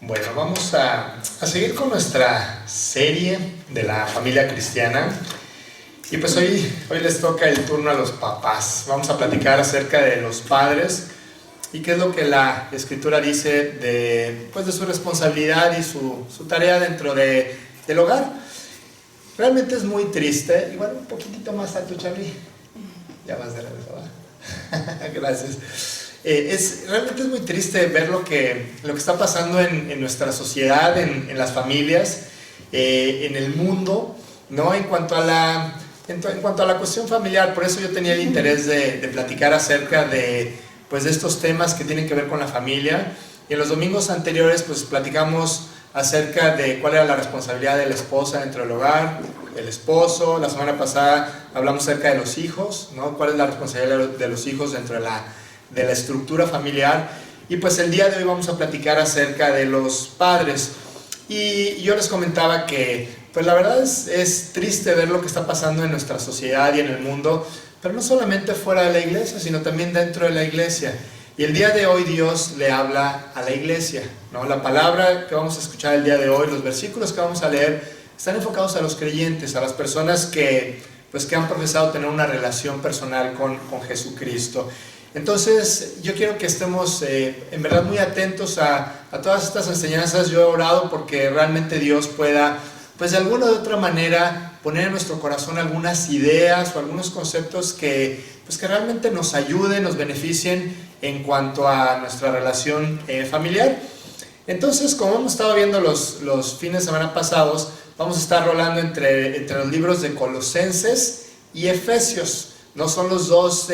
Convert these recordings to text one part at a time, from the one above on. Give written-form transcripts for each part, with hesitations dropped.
Bueno, vamos a seguir con nuestra serie de la familia cristiana. Y pues hoy les toca el turno a los papás. Vamos a platicar acerca de los padres y qué es lo que la Escritura dice de su responsabilidad y su tarea dentro del hogar. Realmente es muy triste. Igual un poquitito más a tu Charlie. Ya vas de regreso, ¿va? Gracias. Realmente es muy triste ver lo que está pasando en nuestra sociedad, en las familias, en el mundo, ¿no? En cuanto a la cuestión familiar. Por eso yo tenía el interés de platicar acerca de estos temas que tienen que ver con la familia. Y en los domingos anteriores pues platicamos acerca de cuál era la responsabilidad de la esposa dentro del hogar, el esposo. La semana pasada hablamos acerca de los hijos, ¿no? Cuál es la responsabilidad de los hijos dentro de la estructura familiar. Y pues el día de hoy vamos a platicar acerca de los padres. Y yo les comentaba que pues la verdad es triste ver lo que está pasando en nuestra sociedad y en el mundo, pero no solamente fuera de la iglesia, sino también dentro de la iglesia. Y el día de hoy Dios le habla a la iglesia, ¿no? La palabra que vamos a escuchar el día de hoy, los versículos que vamos a leer, están enfocados a los creyentes, a las personas que han profesado tener una relación personal con Jesucristo. Entonces yo quiero que estemos en verdad muy atentos a todas estas enseñanzas. Yo he orado porque realmente Dios pueda de alguna u otra manera poner en nuestro corazón algunas ideas o algunos conceptos que realmente nos ayuden, nos beneficien en cuanto a nuestra relación familiar. Entonces, como hemos estado viendo los fines de semana pasados, vamos a estar rolando entre los libros de Colosenses y Efesios. No son los dos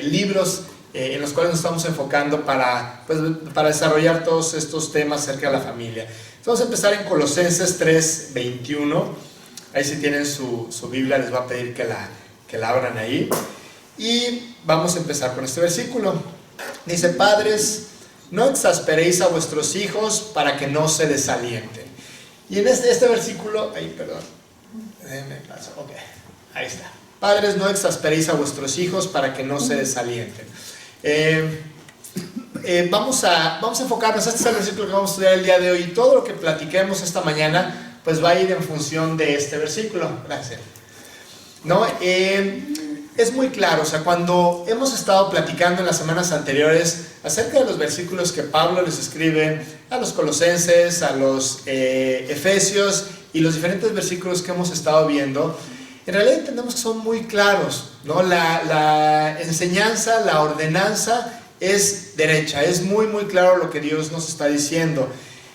libros en los cuales nos estamos enfocando para desarrollar todos estos temas acerca de la familia. Entonces vamos a empezar en Colosenses 3:21. Ahí si tienen su Biblia les voy a pedir que la abran ahí. Y vamos a empezar con este versículo. Dice: padres, no exasperéis a vuestros hijos para que no se desalienten. Y en este versículo, ahí está. Padres, no exasperéis a vuestros hijos para que no se desalienten. Vamos a enfocarnos. Este es el versículo que vamos a estudiar el día de hoy. Y todo lo que platiquemos esta mañana pues va a ir en función de este versículo. Gracias. ¿No? Es muy claro. O sea, cuando hemos estado platicando en las semanas anteriores acerca de los versículos que Pablo les escribe a los colosenses, a los efesios y los diferentes versículos que hemos estado viendo, en realidad entendemos que son muy claros, ¿no? La enseñanza, la ordenanza es derecha, es muy muy claro lo que Dios nos está diciendo.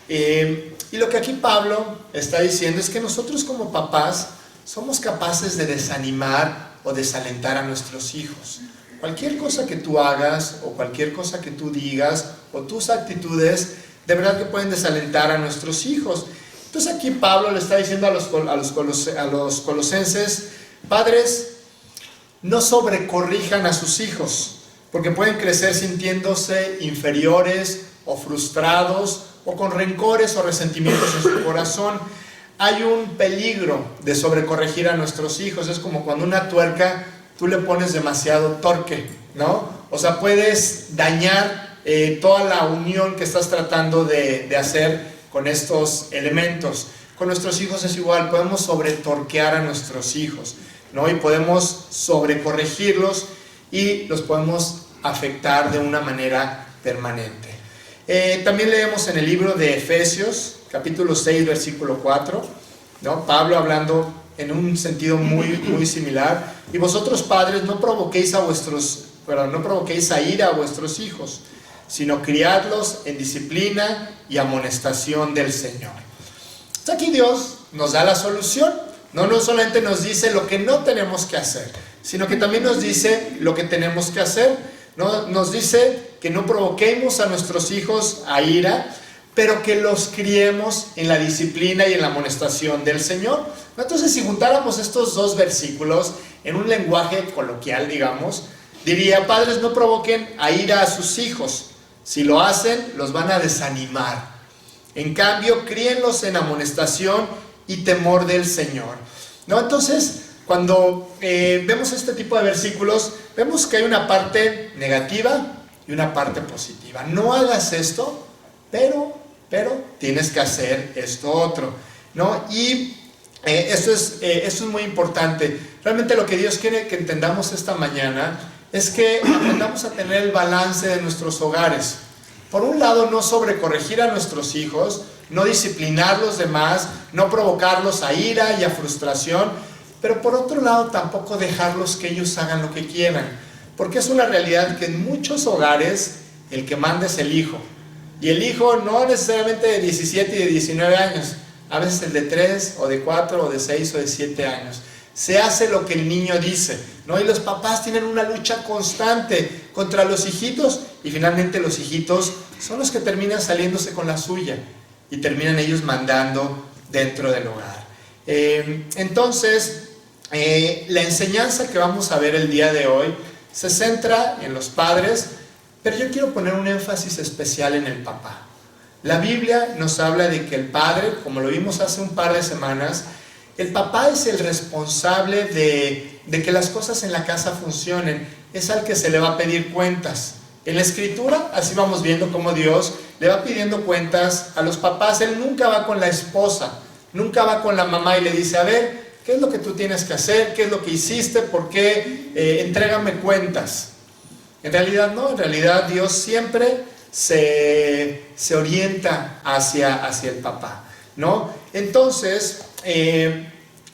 Y lo que aquí Pablo está diciendo es que nosotros como papás somos capaces de desanimar o desalentar a nuestros hijos. Cualquier cosa que tú hagas o cualquier cosa que tú digas o tus actitudes, de verdad que pueden desalentar a nuestros hijos. Entonces aquí Pablo le está diciendo a los colosenses: padres, no sobrecorrijan a sus hijos, porque pueden crecer sintiéndose inferiores o frustrados o con rencores o resentimientos en su corazón. Hay un peligro de sobrecorregir a nuestros hijos. Es como cuando una tuerca tú le pones demasiado torque, ¿no? O sea, puedes dañar toda la unión que estás tratando de hacer con estos elementos. Con nuestros hijos es igual, podemos sobretorquear a nuestros hijos, ¿no? Y podemos sobrecorregirlos y los podemos afectar de una manera permanente. También leemos en el libro de Efesios, capítulo 6, versículo 4, ¿no? Pablo hablando en un sentido muy, muy similar. Y vosotros padres no provoquéis a ira a vuestros hijos, sino criadlos en disciplina y amonestación del Señor. Entonces aquí Dios nos da la solución. No solamente nos dice lo que no tenemos que hacer, sino que también nos dice lo que tenemos que hacer. ¿No? Nos dice que no provoquemos a nuestros hijos a ira, pero que los criemos en la disciplina y en la amonestación del Señor. Entonces, si juntáramos estos dos versículos en un lenguaje coloquial, digamos, diría: padres, no provoquen a ira a sus hijos. Si lo hacen, los van a desanimar. En cambio, críenlos en amonestación y temor del Señor, ¿no? Entonces, cuando vemos este tipo de versículos, vemos que hay una parte negativa y una parte positiva. No hagas esto pero tienes que hacer esto otro, ¿no? Y esto es muy importante. Realmente lo que Dios quiere que entendamos esta mañana es que aprendamos a tener el balance de nuestros hogares. Por un lado, no sobrecorregir a nuestros hijos, no disciplinarlos de más, no provocarlos a ira y a frustración, pero por otro lado tampoco dejarlos que ellos hagan lo que quieran, porque es una realidad que en muchos hogares el que manda es el hijo, y el hijo no necesariamente de 17 y de 19 años, a veces el de 3 o de 4 o de 6 o de 7 años. Se hace lo que el niño dice, ¿no? Y los papás tienen una lucha constante contra los hijitos, y finalmente los hijitos son los que terminan saliéndose con la suya y terminan ellos mandando dentro del hogar. Entonces, la enseñanza que vamos a ver el día de hoy se centra en los padres, pero yo quiero poner un énfasis especial en el papá. La Biblia nos habla de que el padre, como lo vimos hace un par de semanas, el papá es el responsable de que las cosas en la casa funcionen, es al que se le va a pedir cuentas. En la Escritura, así vamos viendo cómo Dios le va pidiendo cuentas a los papás. Él nunca va con la esposa, nunca va con la mamá y le dice, a ver, ¿qué es lo que tú tienes que hacer? ¿Qué es lo que hiciste? ¿Por qué? Entrégame cuentas. En realidad no, en realidad Dios siempre se orienta hacia el papá, ¿no? Entonces,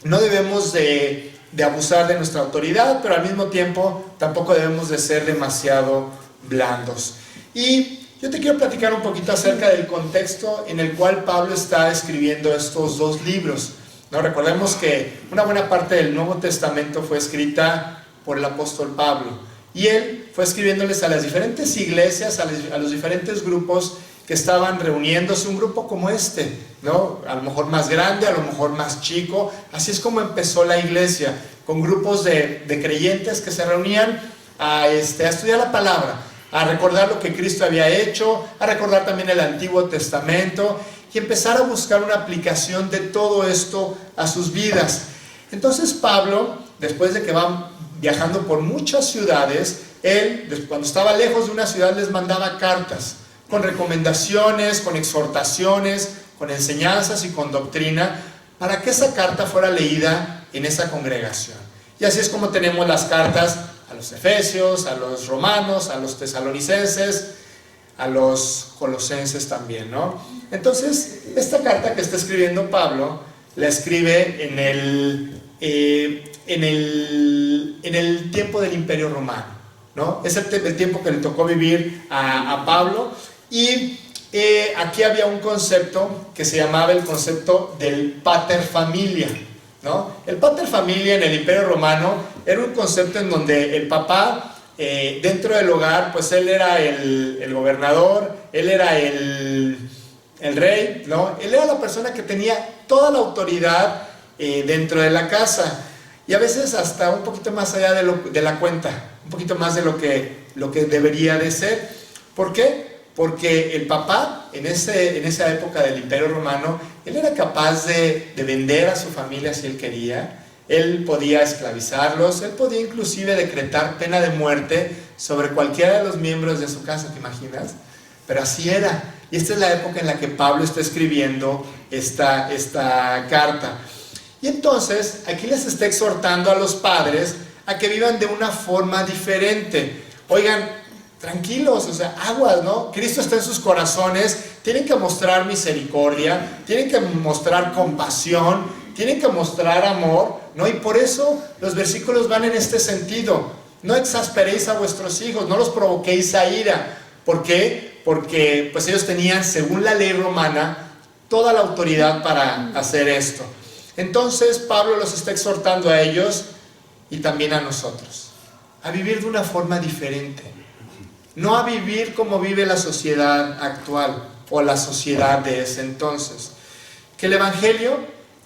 no debemos de abusar de nuestra autoridad, pero al mismo tiempo tampoco debemos de ser demasiado blandos. Y yo te quiero platicar un poquito acerca del contexto en el cual Pablo está escribiendo estos dos libros, ¿no? Recordemos que una buena parte del Nuevo Testamento fue escrita por el apóstol Pablo, y él fue escribiéndoles a las diferentes iglesias, a los diferentes grupos que estaban reuniéndose, un grupo como este, ¿no? A lo mejor más grande, a lo mejor más chico. Así es como empezó la iglesia, con grupos de creyentes que se reunían a estudiar la palabra, a recordar lo que Cristo había hecho, a recordar también el Antiguo Testamento y empezar a buscar una aplicación de todo esto a sus vidas. Entonces Pablo, después de que va viajando por muchas ciudades, él, cuando estaba lejos de una ciudad, les mandaba cartas con recomendaciones, con exhortaciones, con enseñanzas y con doctrina, para que esa carta fuera leída en esa congregación. Y así es como tenemos las cartas a los Efesios, a los Romanos, a los Tesalonicenses, a los Colosenses también, ¿no? Entonces, esta carta que está escribiendo Pablo, la escribe en el tiempo del Imperio Romano, ¿no? Es el tiempo que le tocó vivir a Pablo. Y aquí había un concepto que se llamaba el concepto del pater familia, ¿no? El pater familia en el Imperio Romano era un concepto en donde el papá, dentro del hogar, pues él era el gobernador, él era el rey, ¿no? Él era la persona que tenía toda la autoridad dentro de la casa, y a veces hasta un poquito más allá de la cuenta, un poquito más de lo que debería de ser. ¿Por qué? Porque el papá, en esa época del Imperio Romano, él era capaz de vender a su familia si él quería. Él podía esclavizarlos, él podía inclusive decretar pena de muerte sobre cualquiera de los miembros de su casa, ¿te imaginas? Pero así era. Y esta es la época en la que Pablo está escribiendo esta carta. Y entonces, aquí les está exhortando a los padres a que vivan de una forma diferente. Oigan, tranquilos, o sea, aguas, ¿no? Cristo está en sus corazones, tienen que mostrar misericordia, tienen que mostrar compasión, tienen que mostrar amor, ¿no? Y por eso los versículos van en este sentido. No exasperéis a vuestros hijos, no los provoquéis a ira. ¿Por qué? Porque pues ellos tenían, según la ley romana, toda la autoridad para hacer esto. Entonces Pablo los está exhortando a ellos y también a nosotros a vivir de una forma diferente, no a vivir como vive la sociedad actual o la sociedad de ese entonces. Que el Evangelio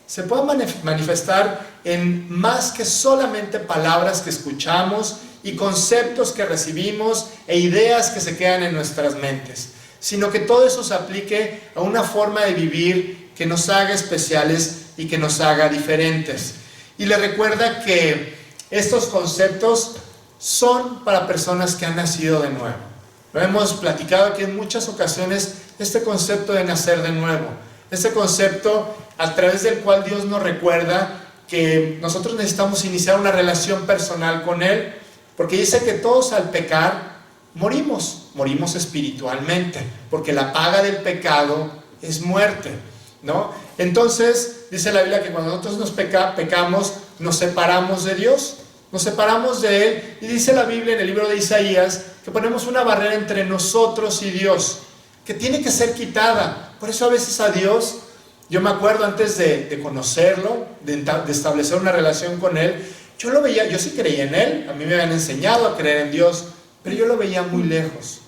se pueda manifestar en más que solamente palabras que escuchamos y conceptos que recibimos e ideas que se quedan en nuestras mentes, sino que todo eso se aplique a una forma de vivir que nos haga especiales y que nos haga diferentes. Y le recuerda que estos conceptos son para personas que han nacido de nuevo. Lo hemos platicado aquí en muchas ocasiones, este concepto de nacer de nuevo, este concepto a través del cual Dios nos recuerda que nosotros necesitamos iniciar una relación personal con Él, porque dice que todos al pecar morimos espiritualmente, porque la paga del pecado es muerte, ¿no? Entonces dice la Biblia que cuando nosotros nos pecamos, nos separamos de Dios, nos separamos de Él, y dice la Biblia en el libro de Isaías que ponemos una barrera entre nosotros y Dios, que tiene que ser quitada. Por eso a veces a Dios, yo me acuerdo antes de conocerlo, de establecer una relación con Él, yo lo veía, yo sí creía en Él, a mí me habían enseñado a creer en Dios, pero yo lo veía muy lejos.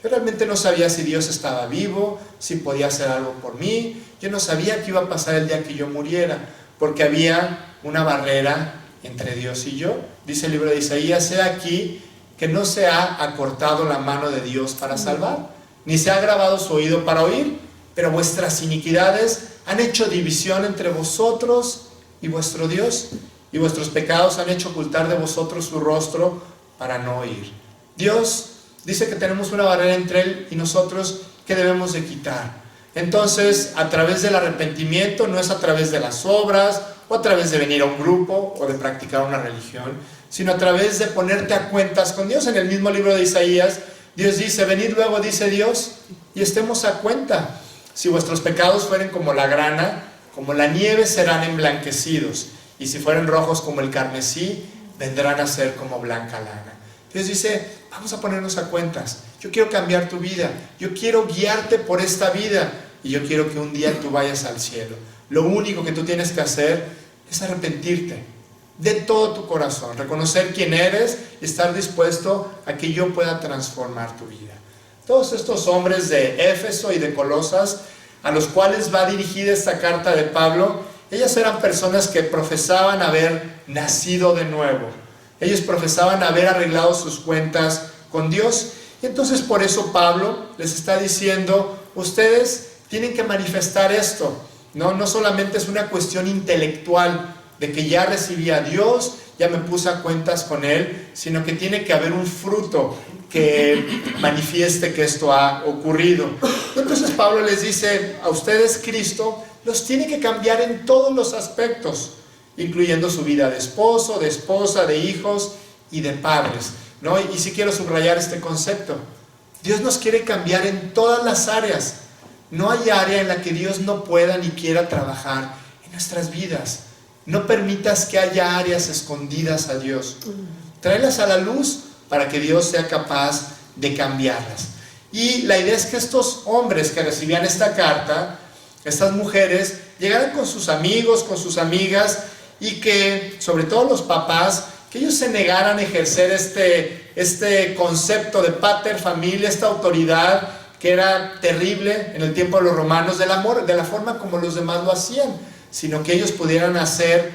Yo realmente no sabía si Dios estaba vivo, si podía hacer algo por mí. Yo no sabía qué iba a pasar el día que yo muriera, porque había una barrera entre Dios y yo. Dice el libro de Isaías: he aquí que no se ha acortado la mano de Dios para salvar, ni se ha agravado su oído para oír, pero vuestras iniquidades han hecho división entre vosotros y vuestro Dios, y vuestros pecados han hecho ocultar de vosotros su rostro para no oír. Dios dice que tenemos una barrera entre Él y nosotros que debemos de quitar. Entonces, a través del arrepentimiento, no es a través de las obras, o a través de venir a un grupo, o de practicar una religión, sino a través de ponerte a cuentas con Dios. En el mismo libro de Isaías, Dios dice: venid luego, dice Dios, y estemos a cuenta. Si vuestros pecados fueren como la grana, como la nieve serán emblanquecidos, y si fueren rojos como el carmesí, vendrán a ser como blanca lana. Dios dice: vamos a ponernos a cuentas. Yo quiero cambiar tu vida, yo quiero guiarte por esta vida, y yo quiero que un día tú vayas al cielo. Lo único que tú tienes que hacer es arrepentirte de todo tu corazón, reconocer quién eres y estar dispuesto a que yo pueda transformar tu vida. Todos estos hombres de Éfeso y de Colosas, a los cuales va dirigida esta carta de Pablo, ellas eran personas que profesaban haber nacido de nuevo. Ellos profesaban haber arreglado sus cuentas con Dios, y entonces por eso Pablo les está diciendo: ustedes tienen que manifestar esto. No solamente es una cuestión intelectual de que ya recibí a Dios, ya me puse a cuentas con Él, sino que tiene que haber un fruto que manifieste que esto ha ocurrido. Entonces Pablo les dice: a ustedes Cristo los tiene que cambiar en todos los aspectos, incluyendo su vida de esposo, de esposa, de hijos y de padres, ¿no? Y sí quiero subrayar este concepto. Dios nos quiere cambiar en todas las áreas. No hay área en la que Dios no pueda ni quiera trabajar en nuestras vidas. No permitas que haya áreas escondidas a Dios. Tráelas a la luz para que Dios sea capaz de cambiarlas. Y la idea es que estos hombres que recibían esta carta, estas mujeres, llegaran con sus amigos, con sus amigas, y que, sobre todo los papás, que ellos se negaran a ejercer este concepto de pater familia, esta autoridad que era terrible en el tiempo de los romanos, del amor, de la forma como los demás lo hacían, sino que ellos pudieran hacer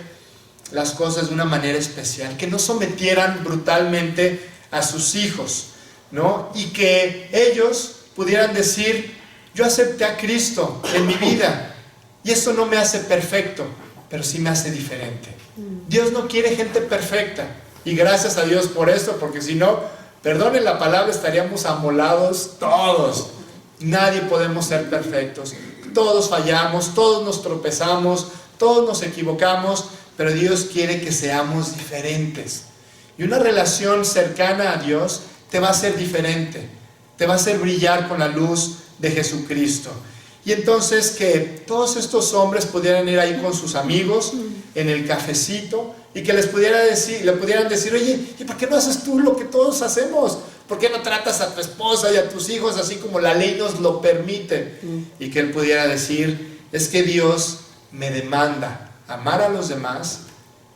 las cosas de una manera especial, que no sometieran brutalmente a sus hijos, ¿no? Y que ellos pudieran decir: yo acepté a Cristo en mi vida, y esto no me hace perfecto, pero sí me hace diferente. Dios no quiere gente perfecta, y gracias a Dios por esto, porque si no, perdonen la palabra, estaríamos amolados todos. Nadie podemos ser perfectos, todos fallamos, todos nos tropezamos, todos nos equivocamos, pero Dios quiere que seamos diferentes. Y una relación cercana a Dios te va a hacer diferente, te va a hacer brillar con la luz de Jesucristo. Y entonces que todos estos hombres pudieran ir ahí con sus amigos en el cafecito, y que le pudieran decir: oye, ¿y por qué no haces tú lo que todos hacemos? ¿Por qué no tratas a tu esposa y a tus hijos así como la ley nos lo permite? Y que él pudiera decir: es que Dios me demanda amar a los demás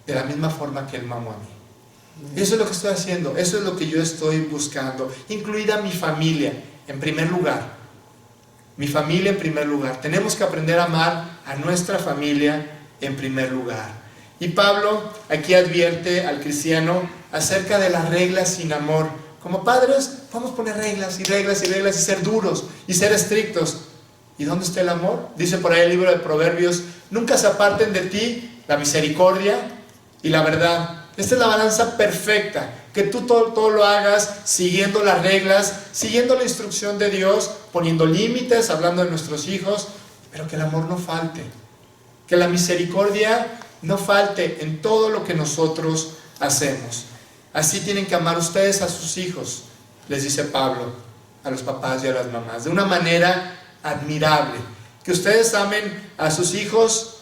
de la misma forma que Él me amó a mí. Eso es lo que estoy haciendo, eso es lo que yo estoy buscando, incluida mi familia en primer lugar. Mi familia en primer lugar. Tenemos que aprender a amar a nuestra familia en primer lugar. Y Pablo aquí advierte al cristiano acerca de las reglas sin amor. Como padres vamos a poner reglas y reglas y reglas y ser duros y ser estrictos. ¿Y dónde está el amor? Dice por ahí el libro de Proverbios: nunca se aparten de ti la misericordia y la verdad. Esta es la balanza perfecta. que tú todo lo hagas siguiendo las reglas, siguiendo la instrucción de Dios, poniendo límites, hablando de nuestros hijos, pero que el amor no falte, que la misericordia no falte en todo lo que nosotros hacemos. Así tienen que amar ustedes a sus hijos, les dice Pablo a los papás y a las mamás, de una manera admirable. Que ustedes amen a sus hijos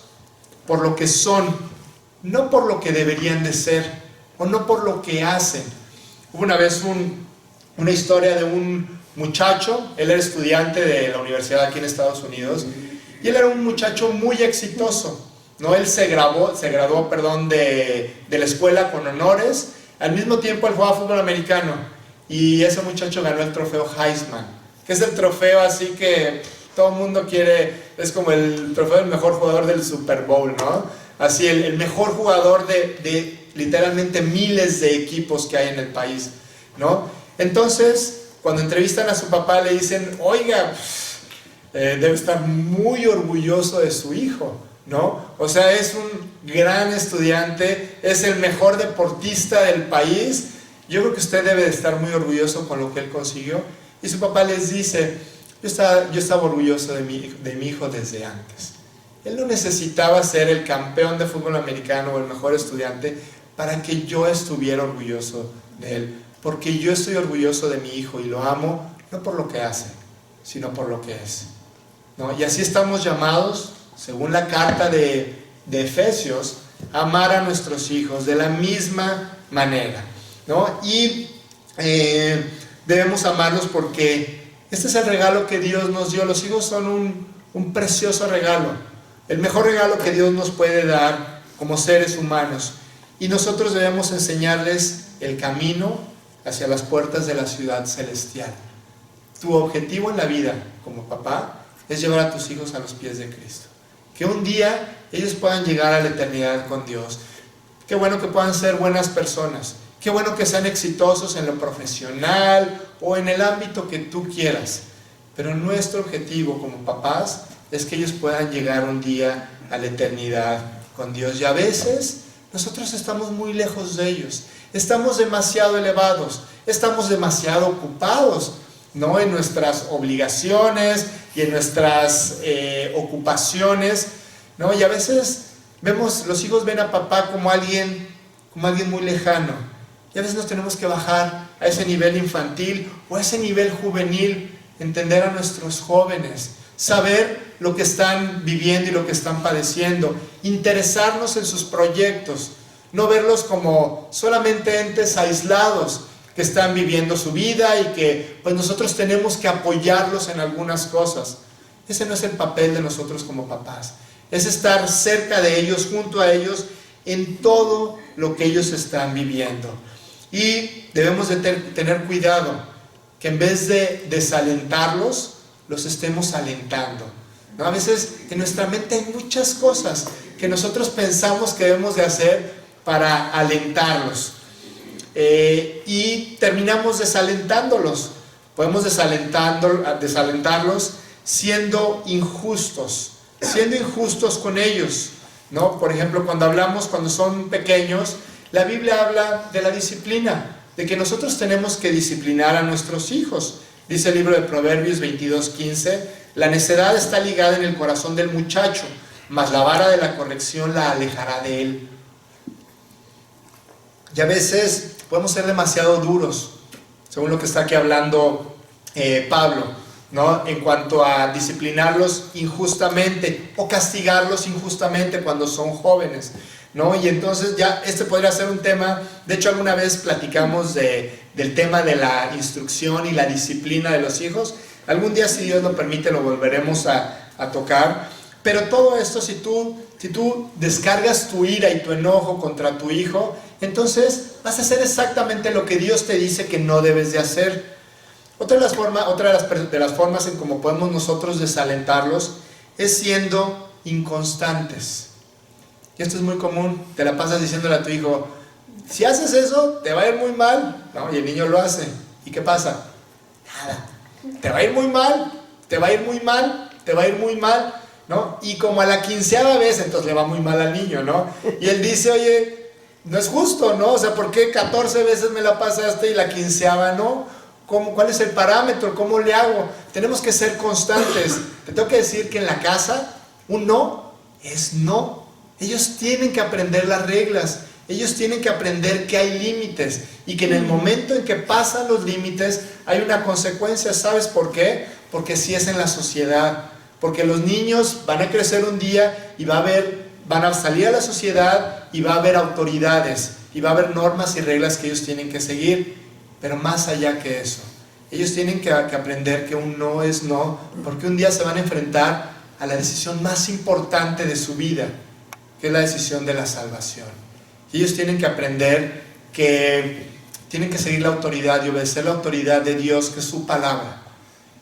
por lo que son, no por lo que deberían de ser, o no por lo que hacen. Hubo una vez una historia de un muchacho, él era estudiante de la universidad aquí en Estados Unidos, y él era un muchacho muy exitoso, ¿no? Él se graduó de la escuela con honores. Al mismo tiempo él jugaba fútbol americano, y ese muchacho ganó el trofeo Heisman, que es el trofeo así que todo el mundo quiere, es como el trofeo del mejor jugador del Super Bowl, ¿no? Así, el mejor jugador de literalmente miles de equipos que hay en el país, ¿no? Entonces, cuando entrevistan a su papá, le dicen, oiga, debe estar muy orgulloso de su hijo, ¿no? O sea, es un gran estudiante, es el mejor deportista del país. Yo creo que usted debe de estar muy orgulloso con lo que él consiguió. Y su papá les dice, yo estaba orgulloso de mi hijo desde antes. Él no necesitaba ser el campeón de fútbol americano o el mejor estudiante para que yo estuviera orgulloso de él. Porque yo estoy orgulloso de mi hijo y lo amo, no por lo que hace, sino por lo que es, ¿no? Y así estamos llamados, según la carta de Efesios, a amar a nuestros hijos de la misma manera, ¿no? Y debemos amarlos porque este es el regalo que Dios nos dio. Los hijos son un precioso regalo, el mejor regalo que Dios nos puede dar como seres humanos. Y nosotros debemos enseñarles el camino hacia las puertas de la ciudad celestial. Tu objetivo en la vida como papá es llevar a tus hijos a los pies de Cristo. Que un día ellos puedan llegar a la eternidad con Dios. Qué bueno que puedan ser buenas personas. Qué bueno que sean exitosos en lo profesional o en el ámbito que tú quieras. Pero nuestro objetivo como papás es que ellos puedan llegar un día a la eternidad con Dios. Y a veces nosotros estamos muy lejos de ellos. Estamos demasiado elevados. Estamos demasiado ocupados, ¿no? En nuestras obligaciones y en nuestras ocupaciones, ¿no? Y a veces los hijos ven a papá como alguien muy lejano. Y a veces nos tenemos que bajar a ese nivel infantil o a ese nivel juvenil, entender a nuestros jóvenes, saber lo que están viviendo y lo que están padeciendo, interesarnos en sus proyectos, no verlos como solamente entes aislados que están viviendo su vida y que pues nosotros tenemos que apoyarlos en algunas cosas. Ese no es el papel de nosotros como papás. Es estar cerca de ellos, junto a ellos, en todo lo que ellos están viviendo. Y debemos de tener cuidado, que en vez de desalentarlos, los estemos alentando, ¿no? A veces en nuestra mente hay muchas cosas que nosotros pensamos que debemos de hacer para alentarlos. Y terminamos desalentándolos. Podemos desalentarlos siendo injustos con ellos, ¿no? Por ejemplo, cuando son pequeños, la Biblia habla de la disciplina, de que nosotros tenemos que disciplinar a nuestros hijos. Dice el libro de Proverbios 22:15, la necedad está ligada en el corazón del muchacho, mas la vara de la corrección la alejará de él. Y a veces podemos ser demasiado duros, según lo que está aquí hablando Pablo, ¿no? En cuanto a disciplinarlos injustamente o castigarlos injustamente cuando son jóvenes, ¿no? Y entonces ya podría ser un tema. De hecho, alguna vez platicamos del tema de la instrucción y la disciplina de los hijos. Algún día, si Dios lo permite, lo volveremos a tocar. Pero todo esto, si tú descargas tu ira y tu enojo contra tu hijo, entonces vas a hacer exactamente lo que Dios te dice que no debes de hacer. Otra de las formas en cómo podemos nosotros desalentarlos es siendo inconstantes. Y esto es muy común. Te la pasas diciéndole a tu hijo, si haces eso, te va a ir muy mal, ¿no? Y el niño lo hace. ¿Y qué pasa? Nada. Te va a ir muy mal, te va a ir muy mal, te va a ir muy mal, ¿no? Y como a la 15ª vez, entonces le va muy mal al niño, ¿no? Y él dice, oye, no es justo, ¿no? O sea, ¿por qué 14 veces me la pasaste y la 15ª no? ¿Cuál es el parámetro? ¿Cómo le hago? Tenemos que ser constantes. Te tengo que decir que en la casa un no es no. Ellos tienen que aprender las reglas. Ellos tienen que aprender que hay límites y que en el momento en que pasan los límites hay una consecuencia. ¿Sabes por qué? Porque sí es en la sociedad. Porque los niños van a crecer un día y van a salir a la sociedad y va a haber autoridades y va a haber normas y reglas que ellos tienen que seguir. Pero más allá que eso, ellos tienen que aprender que un no es no, porque un día se van a enfrentar a la decisión más importante de su vida, que es la decisión de la salvación. Y ellos tienen que aprender que tienen que seguir la autoridad y obedecer la autoridad de Dios, que es su palabra.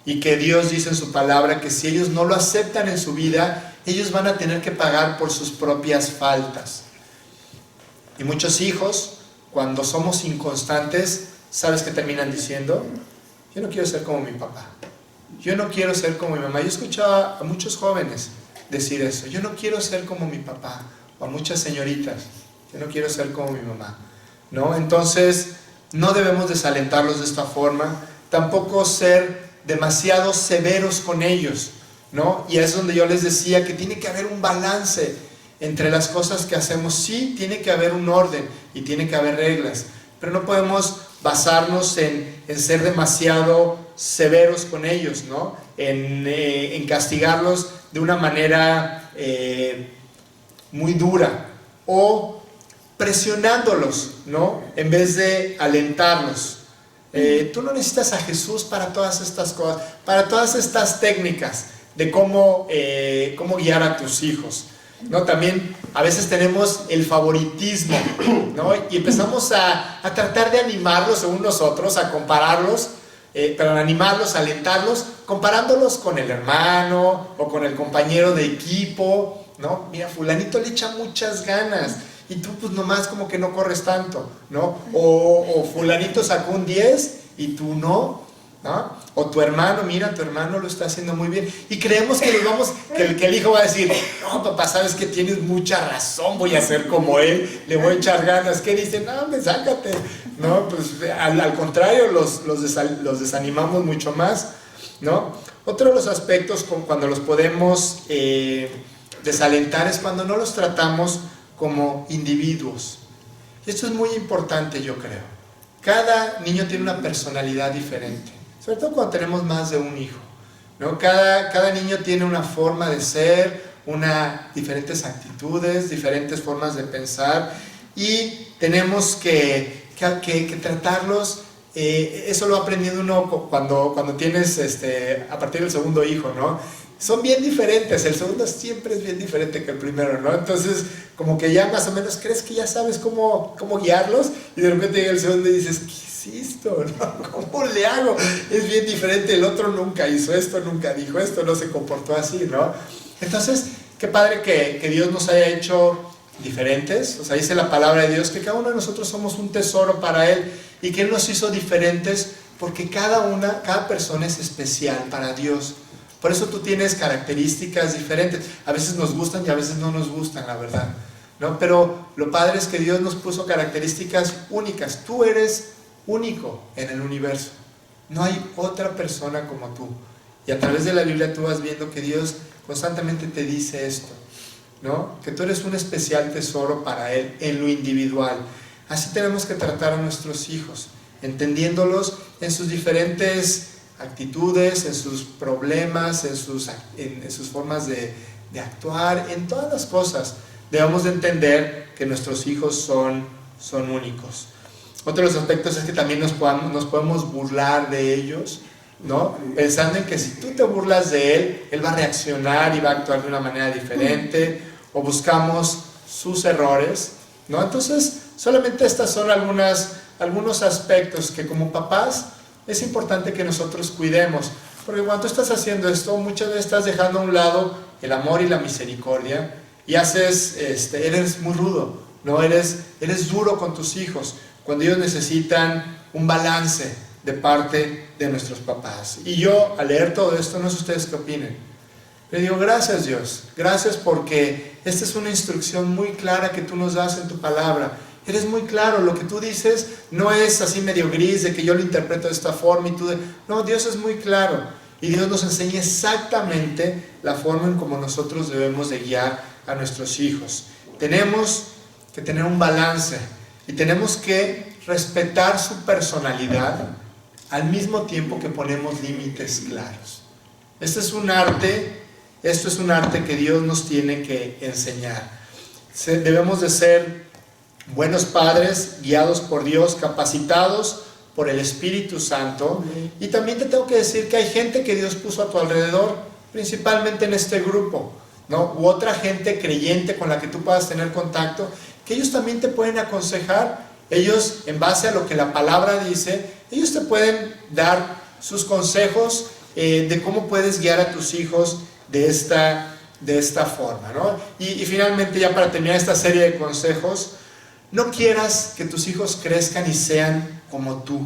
Y que Dios dice en su palabra que si ellos no lo aceptan en su vida, ellos van a tener que pagar por sus propias faltas. Y muchos hijos, cuando somos inconstantes, ¿sabes qué terminan diciendo? Yo no quiero ser como mi papá. Yo no quiero ser como mi mamá. Yo escuchaba a muchos jóvenes decir eso. Yo no quiero ser como mi papá. O a muchas señoritas. Yo no quiero ser como mi mamá. ¿No? Entonces, no debemos desalentarlos de esta forma. Tampoco ser demasiado severos con ellos, ¿no? Y es donde yo les decía que tiene que haber un balance entre las cosas que hacemos. Sí, tiene que haber un orden y tiene que haber reglas. Pero no podemos basarnos en ser demasiado severos con ellos, ¿no? En castigarlos de una manera muy dura o presionándolos, ¿no? En vez de alentarlos. Tú no necesitas a Jesús para todas estas cosas, para todas estas técnicas de cómo guiar a tus hijos, ¿no? También a veces tenemos el favoritismo, ¿no? Y empezamos a tratar de animarlos según nosotros, a compararlos, pero animarlos, alentarlos, comparándolos con el hermano o con el compañero de equipo, ¿no? Mira, fulanito le echa muchas ganas y tú pues nomás como que no corres tanto, ¿no? O fulanito sacó un 10 y tú no, ¿no? O tu hermano, mira, tu hermano lo está haciendo muy bien. Y creemos que que el hijo va a decir, no, papá, sabes que tienes mucha razón, voy a ser como él, le voy a echar ganas. ¿Qué dicen? No, hombre, sácate. No, pues al contrario, los desanimamos mucho más, ¿no? Otro de los aspectos cuando los podemos desalentar es cuando no los tratamos como individuos. Y esto es muy importante, yo creo. Cada niño tiene una personalidad diferente, sobre todo cuando tenemos más de un hijo, ¿no? Cada niño tiene una forma de ser, diferentes actitudes, diferentes formas de pensar, y tenemos que tratarlos. Eso lo ha aprendido uno cuando tienes a partir del segundo hijo, ¿no? Son bien diferentes, el segundo siempre es bien diferente que el primero, ¿no? Entonces, como que ya más o menos crees que ya sabes cómo guiarlos, y de repente llega el segundo y dices, ¿qué es esto? ¿No? ¿Cómo le hago? Es bien diferente, el otro nunca hizo esto, nunca dijo esto, no se comportó así, ¿no? Entonces, qué padre que Dios nos haya hecho diferentes. O sea, dice la palabra de Dios que cada uno de nosotros somos un tesoro para Él, y que Él nos hizo diferentes porque cada persona es especial para Dios. Por eso tú tienes características diferentes. A veces nos gustan y a veces no nos gustan, la verdad, ¿no? Pero lo padre es que Dios nos puso características únicas. Tú eres único en el universo. No hay otra persona como tú. Y a través de la Biblia tú vas viendo que Dios constantemente te dice esto, ¿no? Que tú eres un especial tesoro para Él en lo individual. Así tenemos que tratar a nuestros hijos, entendiéndolos en sus diferentes actitudes, en sus problemas, en sus formas de actuar, en todas las cosas. Debemos de entender que nuestros hijos son únicos. Otro de los aspectos es que también nos podemos burlar de ellos, ¿no? Pensando en que si tú te burlas de él, él va a reaccionar y va a actuar de una manera diferente, o buscamos sus errores, ¿no? Entonces, solamente estas son algunos aspectos que como papás es importante que nosotros cuidemos, porque cuando tú estás haciendo esto, muchas veces estás dejando a un lado el amor y la misericordia, y eres muy rudo, ¿no? Eres duro con tus hijos, cuando ellos necesitan un balance de parte de nuestros papás. Y yo, al leer todo esto, no sé ustedes qué opinen, le digo, gracias Dios, gracias porque esta es una instrucción muy clara que tú nos das en tu palabra, Eres muy claro, lo que tú dices no es así medio gris de que yo lo interpreto de esta forma y tú no, Dios es muy claro y Dios nos enseña exactamente la forma en cómo nosotros debemos de guiar a nuestros hijos. Tenemos que tener un balance y tenemos que respetar su personalidad al mismo tiempo que ponemos límites claros. Esto es un arte que Dios nos tiene que enseñar. Debemos de ser buenos padres, guiados por Dios, capacitados por el Espíritu Santo. Y también te tengo que decir que hay gente que Dios puso a tu alrededor, principalmente en este grupo, ¿no? U otra gente creyente con la que tú puedas tener contacto, que ellos también te pueden aconsejar. Ellos, en base a lo que la palabra dice, ellos te pueden dar sus consejos de cómo puedes guiar a tus hijos de esta forma, ¿no? Y finalmente, ya para terminar esta serie de consejos, no quieras que tus hijos crezcan y sean como tú,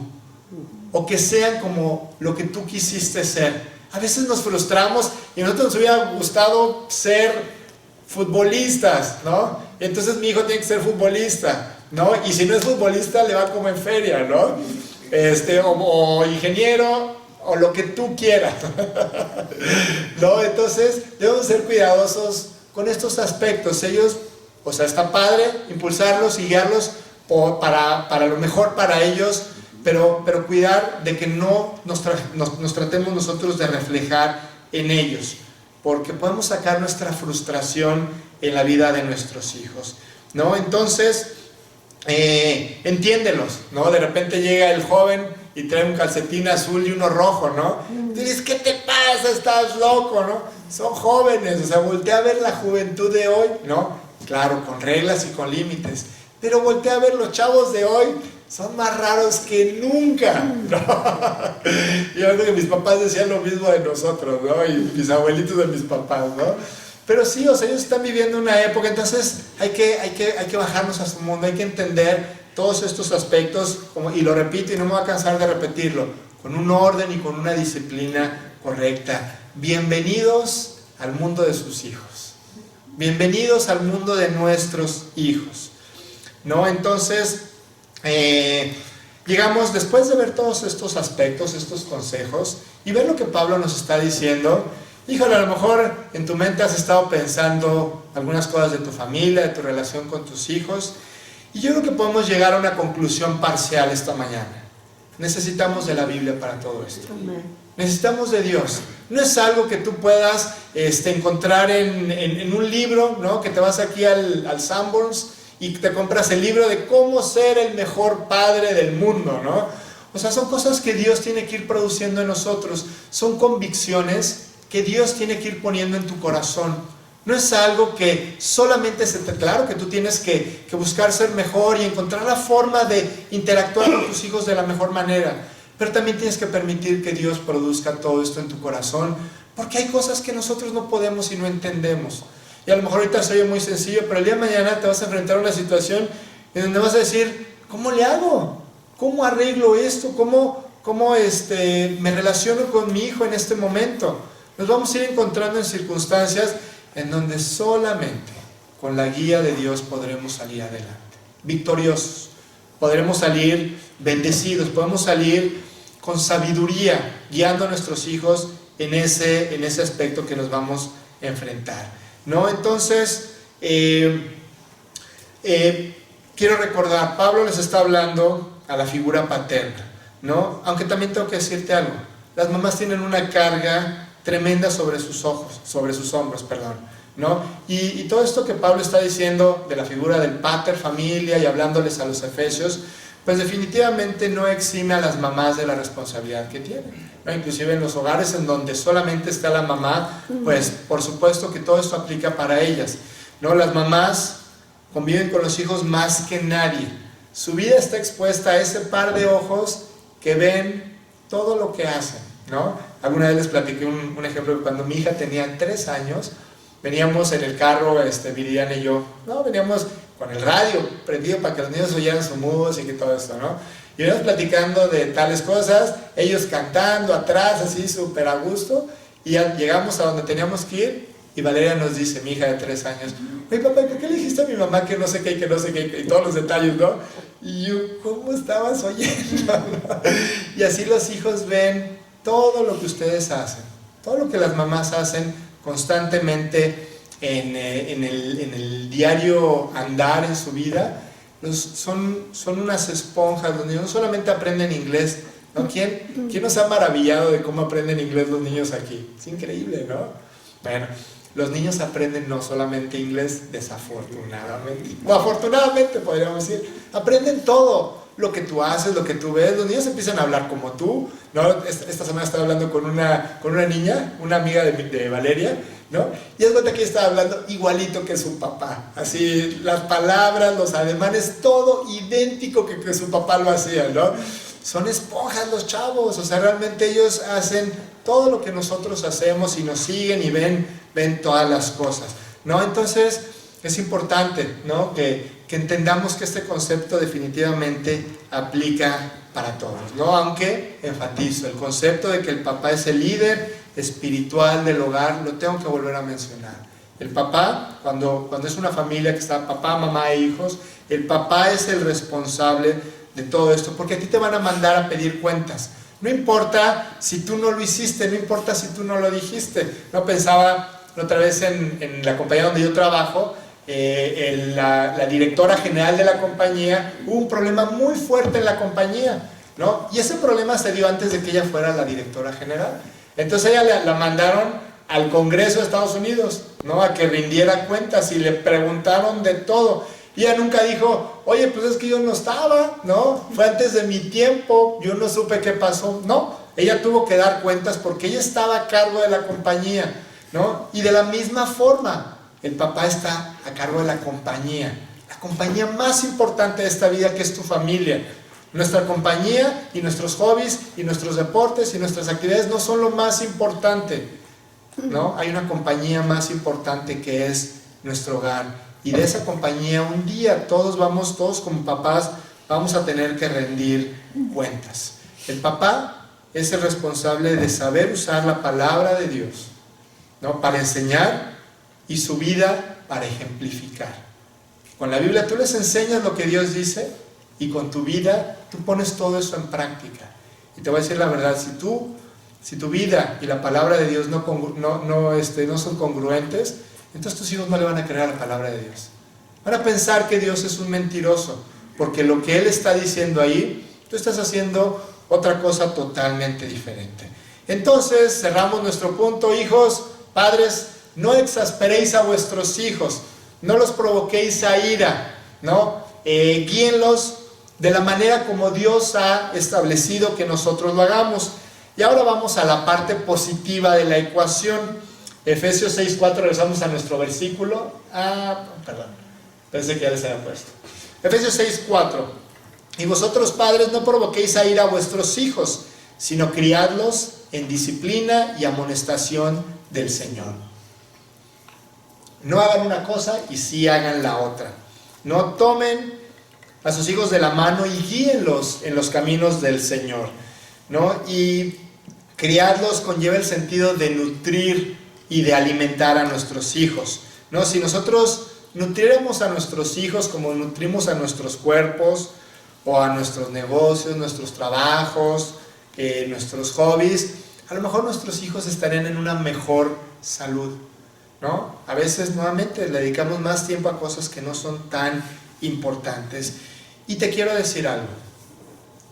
o que sean como lo que tú quisiste ser. A veces nos frustramos y a nosotros nos hubiera gustado ser futbolistas, ¿no? Y entonces mi hijo tiene que ser futbolista, ¿no? Y si no es futbolista, le va como en feria, ¿no? O ingeniero, o lo que tú quieras, ¿no? Entonces debemos ser cuidadosos con estos aspectos. Ellos, o sea, está padre impulsarlos y guiarlos para lo mejor para ellos, pero cuidar de que no nos tratemos nosotros de reflejar en ellos, porque podemos sacar nuestra frustración en la vida de nuestros hijos, ¿no? Entonces, entiéndelos, ¿no? De repente llega el joven y trae un calcetín azul y uno rojo, ¿no? Tú dices, ¿qué te pasa? Estás loco, ¿no? Son jóvenes, o sea, voltea a ver la juventud de hoy, ¿no? Claro, con reglas y con límites, pero voltea a ver los chavos de hoy, son más raros que nunca, ¿no? Yo creo que mis papás decían lo mismo de nosotros, ¿no? Y mis abuelitos de mis papás, ¿no? Pero sí, o sea, ellos están viviendo una época, entonces hay que bajarnos a su mundo, hay que entender todos estos aspectos, y lo repito y no me voy a cansar de repetirlo, con un orden y con una disciplina correcta. Bienvenidos al mundo de sus hijos. Bienvenidos al mundo de nuestros hijos, ¿no? Entonces, llegamos, después de ver todos estos aspectos, estos consejos, y ver lo que Pablo nos está diciendo. Híjole, a lo mejor en tu mente has estado pensando algunas cosas de tu familia, de tu relación con tus hijos, y yo creo que podemos llegar a una conclusión parcial esta mañana. Necesitamos de la Biblia para todo esto. Necesitamos de Dios. No es algo que tú puedas encontrar en un libro, ¿no? Que te vas aquí al Sanborns y te compras el libro de cómo ser el mejor padre del mundo, ¿no? O sea, son cosas que Dios tiene que ir produciendo en nosotros. Son convicciones que Dios tiene que ir poniendo en tu corazón. No es algo que solamente claro que tú tienes que buscar ser mejor y encontrar la forma de interactuar con tus hijos de la mejor manera, pero también tienes que permitir que Dios produzca todo esto en tu corazón, porque hay cosas que nosotros no podemos y no entendemos. Y a lo mejor ahorita se oye muy sencillo, pero el día de mañana te vas a enfrentar a una situación en donde vas a decir, ¿cómo le hago? ¿Cómo arreglo esto? ¿Cómo me relaciono con mi hijo en este momento? Nos vamos a ir encontrando en circunstancias en donde solamente con la guía de Dios podremos salir adelante, victoriosos, podremos salir bendecidos, podemos salir con sabiduría, guiando a nuestros hijos en ese aspecto que nos vamos a enfrentar, ¿no? Entonces, quiero recordar, Pablo les está hablando a la figura paterna, ¿no? Aunque también tengo que decirte algo, las mamás tienen una carga tremenda sobre sus hombros, ¿no? Y todo esto que Pablo está diciendo de la figura del pater familia y hablándoles a los efesios, pues definitivamente no exime a las mamás de la responsabilidad que tienen, ¿no? Inclusive en los hogares en donde solamente está la mamá, pues por supuesto que todo esto aplica para ellas, ¿no? Las mamás conviven con los hijos más que nadie. Su vida está expuesta a ese par de ojos que ven todo lo que hacen, ¿no? Alguna vez les platiqué un ejemplo que cuando mi hija tenía 3 años, veníamos en el carro, Viridiana y yo, ¿no? Veníamos con el radio prendido para que los niños oyeran su música y todo esto, ¿no? Y veníamos platicando de tales cosas, ellos cantando atrás, así súper a gusto, y ya llegamos a donde teníamos que ir, Y Valeria nos dice, mi hija de 3 años, oye papá, ¿por qué le dijiste a mi mamá que no sé qué, que no sé qué, y todos los detalles, ¿no? Y yo, ¿cómo estabas oyendo? Y así los hijos ven todo lo que ustedes hacen, todo lo que las mamás hacen constantemente en el diario andar en su vida. Son unas esponjas donde no solamente aprenden inglés, ¿no? ¿Quién nos ha maravillado de cómo aprenden inglés los niños aquí? Es increíble, ¿no? Bueno, los niños aprenden no solamente inglés, desafortunadamente, o afortunadamente podríamos decir, aprenden todo lo que tú haces, lo que tú ves. Los niños empiezan a hablar como tú, ¿no? Esta semana estaba hablando con una niña, una amiga de Valeria, ¿no? Y es verdad que ella estaba hablando igualito que su papá, así las palabras, los ademanes, todo idéntico que su papá lo hacía, ¿no? Son esponjas los chavos, o sea, realmente ellos hacen todo lo que nosotros hacemos y nos siguen y ven todas las cosas, ¿no? Entonces es importante, ¿no? que entendamos que este concepto definitivamente aplica para todos, ¿no? Aunque enfatizo, el concepto de que el papá es el líder espiritual del hogar, lo tengo que volver a mencionar. El papá, cuando es una familia que está papá, mamá e hijos, el papá es el responsable de todo esto, porque a ti te van a mandar a pedir cuentas. No importa si tú no lo hiciste, no importa si tú no lo dijiste. No pensaba otra vez en la compañía donde yo trabajo, la directora general de la compañía, hubo un problema muy fuerte en la compañía, ¿no? Y ese problema se dio antes de que ella fuera la directora general. Entonces ella la mandaron al Congreso de Estados Unidos, ¿no? A que rindiera cuentas y le preguntaron de todo. Y ella nunca dijo, oye, pues es que yo no estaba, ¿no? Fue antes de mi tiempo, yo no supe qué pasó. No, ella tuvo que dar cuentas porque ella estaba a cargo de la compañía, ¿no? Y de la misma forma, el papá está a cargo de la compañía más importante de esta vida, que es tu familia. Nuestra compañía y nuestros hobbies y nuestros deportes y nuestras actividades no son lo más importante, ¿no? Hay una compañía más importante que es nuestro hogar. Y de esa compañía un día todos como papás vamos a tener que rendir cuentas. El papá es el responsable de saber usar la palabra de Dios, ¿no? Para enseñar, y su vida para ejemplificar. Con la Biblia tú les enseñas lo que Dios dice, y con tu vida tú pones todo eso en práctica. Y te voy a decir la verdad, si tu vida y la palabra de Dios no son congruentes, entonces tus hijos no le van a creer a la palabra de Dios. Van a pensar que Dios es un mentiroso, porque lo que Él está diciendo ahí, tú estás haciendo otra cosa totalmente diferente. Entonces cerramos nuestro punto. Hijos, padres, no exasperéis a vuestros hijos, no los provoquéis a ira, ¿no? Guíenlos de la manera como Dios ha establecido que nosotros lo hagamos. Y ahora vamos a la parte positiva de la ecuación. Efesios 6:4, regresamos a nuestro versículo. Perdón, pensé que ya les había puesto. Efesios 6:4. Y vosotros, padres, no provoquéis a ira a vuestros hijos, sino criadlos en disciplina y amonestación del Señor. No hagan una cosa y sí hagan la otra. No tomen a sus hijos de la mano y guíenlos en los caminos del Señor, ¿no? Y criarlos conlleva el sentido de nutrir y de alimentar a nuestros hijos, ¿no? Si nosotros nutriéramos a nuestros hijos como nutrimos a nuestros cuerpos, o a nuestros negocios, nuestros trabajos, nuestros hobbies, a lo mejor nuestros hijos estarían en una mejor salud, ¿no? A veces nuevamente le dedicamos más tiempo a cosas que no son tan importantes. Y te quiero decir algo,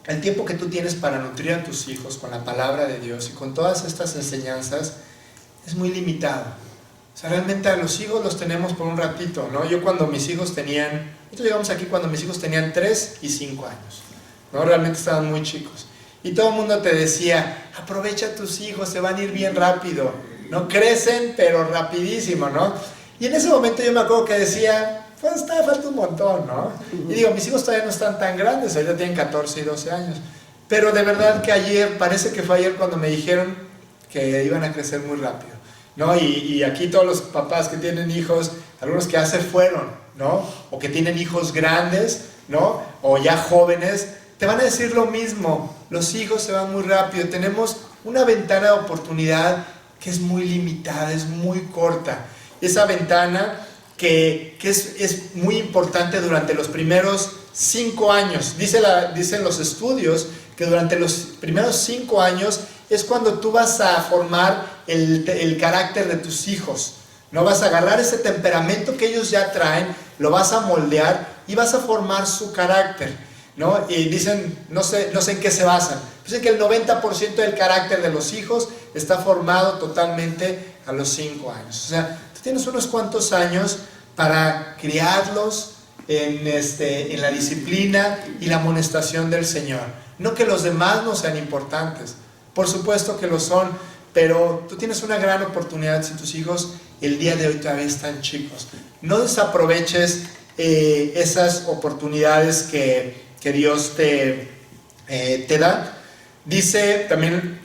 el tiempo que tú tienes para nutrir a tus hijos con la palabra de Dios y con todas estas enseñanzas es muy limitado. O sea, realmente a los hijos los tenemos por un ratito, ¿no? Nosotros llegamos aquí cuando mis hijos tenían 3 y 5 años, ¿no? Realmente estaban muy chicos. Y todo el mundo te decía, aprovecha a tus hijos, se van a ir bien rápido, ¿no? Crecen, pero rapidísimo, ¿no? Y en ese momento yo me acuerdo que decía, pues todavía falta un montón, ¿no? Y digo, mis hijos todavía no están tan grandes, ahorita tienen 14 y 12 años. Pero de verdad que parece que fue ayer cuando me dijeron que iban a crecer muy rápido, ¿no? Y aquí todos los papás que tienen hijos, algunos que ya se fueron, ¿no? O que tienen hijos grandes, ¿no? O ya jóvenes, te van a decir lo mismo. Los hijos se van muy rápido. Tenemos una ventana de oportunidad que es muy limitada, es muy corta. esa ventana que es muy importante durante los primeros 5 años. Dicen los estudios que durante los primeros 5 años es cuando tú vas a formar el carácter de tus hijos. No vas a agarrar ese temperamento que ellos ya traen, lo vas a moldear y vas a formar su carácter, ¿no? Y dicen, no sé en qué se basan, dicen que el 90% del carácter de los hijos está formado totalmente a los 5 años. O sea, tú tienes unos cuantos años para criarlos en la disciplina y la amonestación del Señor. No que los demás no sean importantes, por supuesto que lo son, pero tú tienes una gran oportunidad si tus hijos el día de hoy todavía están chicos. No desaproveches esas oportunidades que Dios te da. Dice, también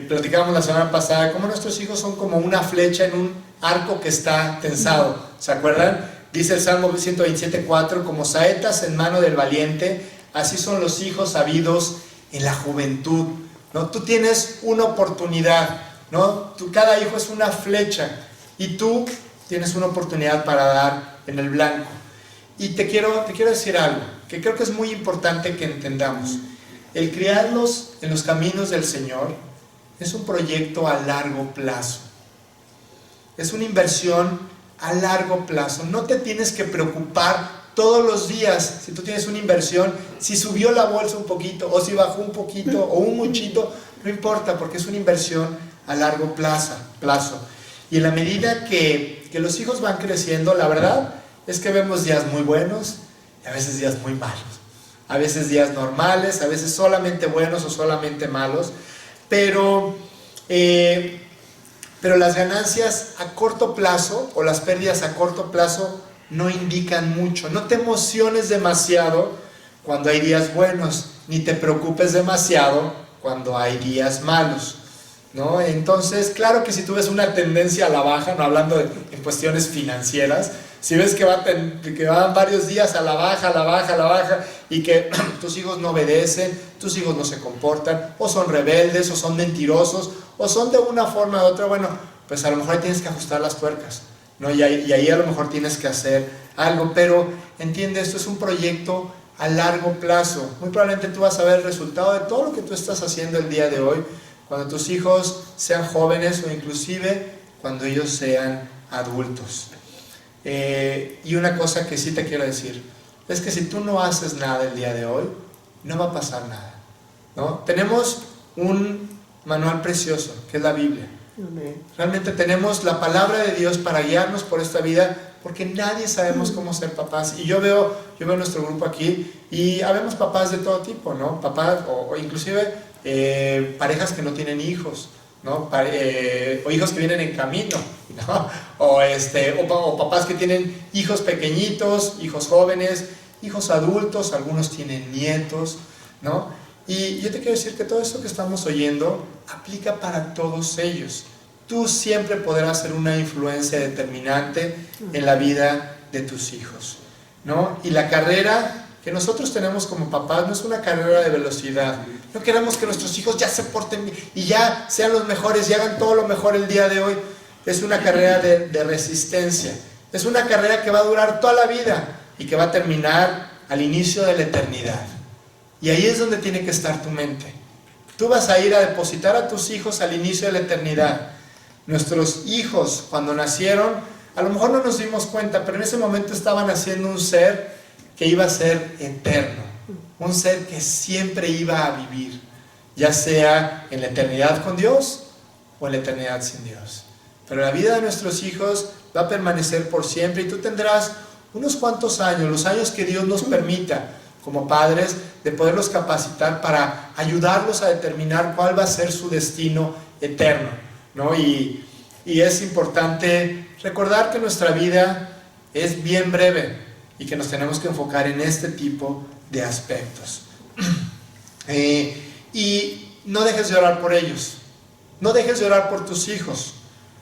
platicábamos la semana pasada, cómo nuestros hijos son como una flecha en un arco que está tensado. ¿Se acuerdan? Dice el Salmo 127:4, como saetas en mano del valiente, así son los hijos habidos en la juventud, ¿no? Tú tienes una oportunidad, ¿no? Cada hijo es una flecha y tú tienes una oportunidad para dar en el blanco. Y te quiero decir algo que creo que es muy importante que entendamos. El criarlos en los caminos del Señor es un proyecto a largo plazo. Es una inversión a largo plazo. No te tienes que preocupar todos los días si tú tienes una inversión, si subió la bolsa un poquito o si bajó un poquito o un muchito, no importa, porque es una inversión a largo plazo. Y en la medida que los hijos van creciendo, la verdad es que vemos días muy buenos y a veces días muy malos. A veces días normales, a veces solamente buenos o solamente malos, pero las ganancias a corto plazo o las pérdidas a corto plazo no indican mucho. No te emociones demasiado cuando hay días buenos, ni te preocupes demasiado cuando hay días malos, ¿no? Entonces, claro que si tú ves una tendencia a la baja, no hablando en cuestiones financieras, si ves que van varios días a la baja y que tus hijos no obedecen, tus hijos no se comportan, o son rebeldes, o son mentirosos, o son de una forma u otra, bueno, pues a lo mejor ahí tienes que ajustar las tuercas, ¿no? Y ahí a lo mejor tienes que hacer algo, pero entiende, esto es un proyecto a largo plazo. Muy probablemente tú vas a ver el resultado de todo lo que tú estás haciendo el día de hoy, cuando tus hijos sean jóvenes o inclusive cuando ellos sean adultos. Y una cosa que sí te quiero decir es que si tú no haces nada el día de hoy, no va a pasar nada, ¿no? Tenemos un manual precioso que es la Biblia. Realmente tenemos la palabra de Dios para guiarnos por esta vida, porque nadie sabemos cómo ser papás. Y yo veo nuestro grupo aquí y habemos papás de todo tipo, ¿no? Papás o inclusive parejas que no tienen hijos, ¿no? O hijos que vienen en camino, ¿no? O papás que tienen hijos pequeñitos, hijos jóvenes, hijos adultos, algunos tienen nietos, ¿no? Y yo te quiero decir que todo esto que estamos oyendo aplica para todos ellos. Tú siempre podrás ser una influencia determinante en la vida de tus hijos, ¿no? Y la carrera que nosotros tenemos como papás no es una carrera de velocidad. No queremos que nuestros hijos ya se porten bien y ya sean los mejores y hagan todo lo mejor el día de hoy. Es una carrera de resistencia. Es una carrera que va a durar toda la vida y que va a terminar al inicio de la eternidad. Y ahí es donde tiene que estar tu mente. Tú vas a ir a depositar a tus hijos al inicio de la eternidad. Nuestros hijos, cuando nacieron, a lo mejor no nos dimos cuenta, pero en ese momento estaban haciendo un ser que iba a ser eterno, un ser que siempre iba a vivir, ya sea en la eternidad con Dios o en la eternidad sin Dios. Pero la vida de nuestros hijos va a permanecer por siempre y tú tendrás unos cuantos años, los años que Dios nos permita como padres, de poderlos capacitar para ayudarlos a determinar cuál va a ser su destino eterno, ¿no? Y es importante recordar que nuestra vida es bien breve y que nos tenemos que enfocar en este tipo de aspectos. Y no dejes de orar por ellos, no dejes de orar por tus hijos,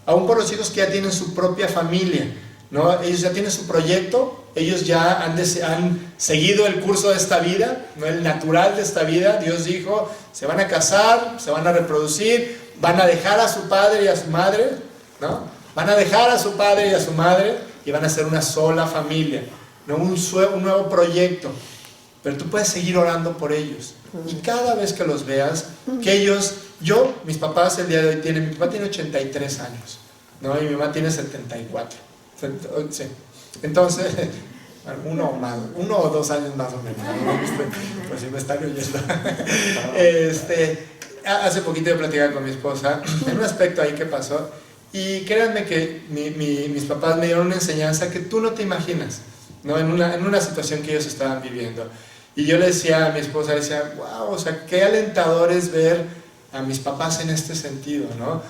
aún por los hijos que ya tienen su propia familia, ¿no? Ellos ya tienen su proyecto, ellos ya han seguido el curso de esta vida, ¿no? El natural de esta vida. Dios dijo, se van a casar, se van a reproducir, van a dejar a su padre y a su madre, ¿no? Van a dejar a su padre y a su madre y van a ser una sola familia, ¿no? Un nuevo proyecto. Pero tú puedes seguir orando por ellos. Y cada vez que los veas, que ellos, mis papás el día de hoy mi papá tiene 83 años, ¿no? Y mi mamá tiene 74. Sí. Entonces, uno o 2 años más o menos, ¿no? Pues si me están oyendo. Hace poquito yo platicaba con mi esposa en un aspecto ahí que pasó. Y créanme que mis papás me dieron una enseñanza que tú no te imaginas, ¿no? En una situación que ellos estaban viviendo. Y yo le decía a mi esposa, le decía, wow, o sea, qué alentador es ver a mis papás en este sentido, ¿no?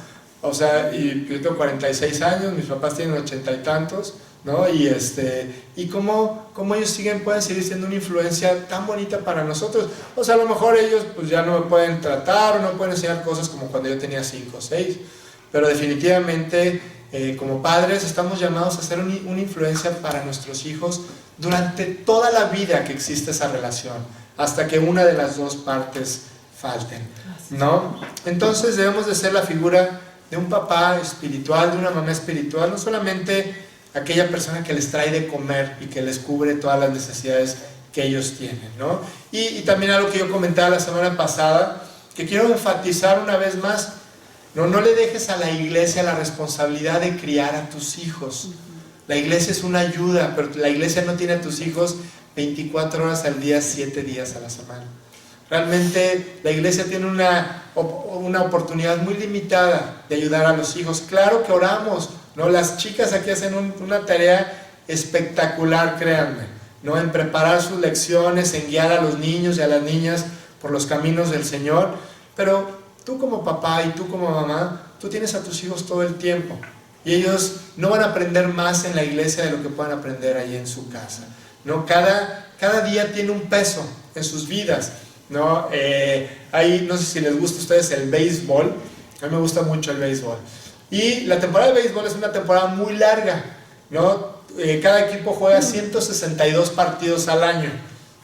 O sea, y yo tengo 46 años, mis papás tienen 80 y tantos, ¿no? Y cómo ellos pueden seguir siendo una influencia tan bonita para nosotros. O sea, a lo mejor ellos pues ya no me pueden tratar o no pueden enseñar cosas como cuando yo tenía 5 o 6, pero definitivamente como padres estamos llamados a ser una influencia para nuestros hijos durante toda la vida que existe esa relación, hasta que una de las dos partes falten, ¿no? Entonces debemos de ser la figura de un papá espiritual, de una mamá espiritual, no solamente aquella persona que les trae de comer y que les cubre todas las necesidades que ellos tienen, ¿no? Y también algo que yo comentaba la semana pasada, que quiero enfatizar una vez más, no le dejes a la iglesia la responsabilidad de criar a tus hijos. La iglesia es una ayuda, pero la iglesia no tiene a tus hijos 24 horas al día, 7 días a la semana. Realmente la iglesia tiene una oportunidad muy limitada de ayudar a los hijos. Claro que oramos, ¿no? Las chicas aquí hacen una tarea espectacular, créanme, ¿no? En preparar sus lecciones, en guiar a los niños y a las niñas por los caminos del Señor. Pero tú como papá y tú como mamá, tú tienes a tus hijos todo el tiempo. Y ellos no van a aprender más en la iglesia de lo que puedan aprender ahí en su casa, ¿no? Cada día tiene un peso en sus vidas, ¿no? No sé si les gusta a ustedes el béisbol. A mí me gusta mucho el béisbol. Y la temporada de béisbol es una temporada muy larga, ¿no? Cada equipo juega 162 partidos al año,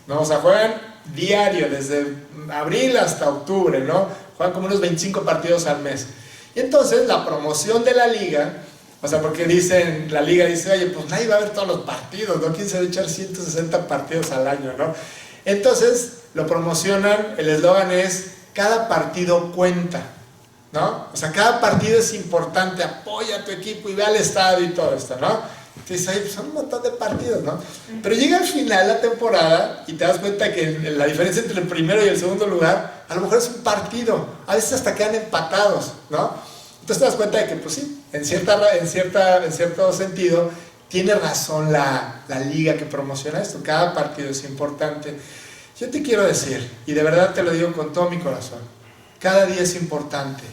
¿no? O sea, juegan diario, desde abril hasta octubre, ¿no? Juegan como unos 25 partidos al mes. Y entonces la promoción de la liga, o sea, porque la liga dice, oye, pues nadie va a ver todos los partidos, ¿no? ¿Quién se va a echar 160 partidos al año, no? Entonces lo promocionan, el eslogan es, cada partido cuenta, ¿no? O sea, cada partido es importante, apoya a tu equipo y ve al estadio y todo esto, ¿no? Entonces, pues son un montón de partidos, ¿no? Pero llega al final de la temporada y te das cuenta que la diferencia entre el primero y el segundo lugar, a lo mejor es un partido, a veces hasta quedan empatados, ¿no? Entonces te das cuenta de que, pues sí, en cierto sentido, tiene razón la liga que promociona esto, cada partido es importante. Yo te quiero decir, y de verdad te lo digo con todo mi corazón, cada día es importante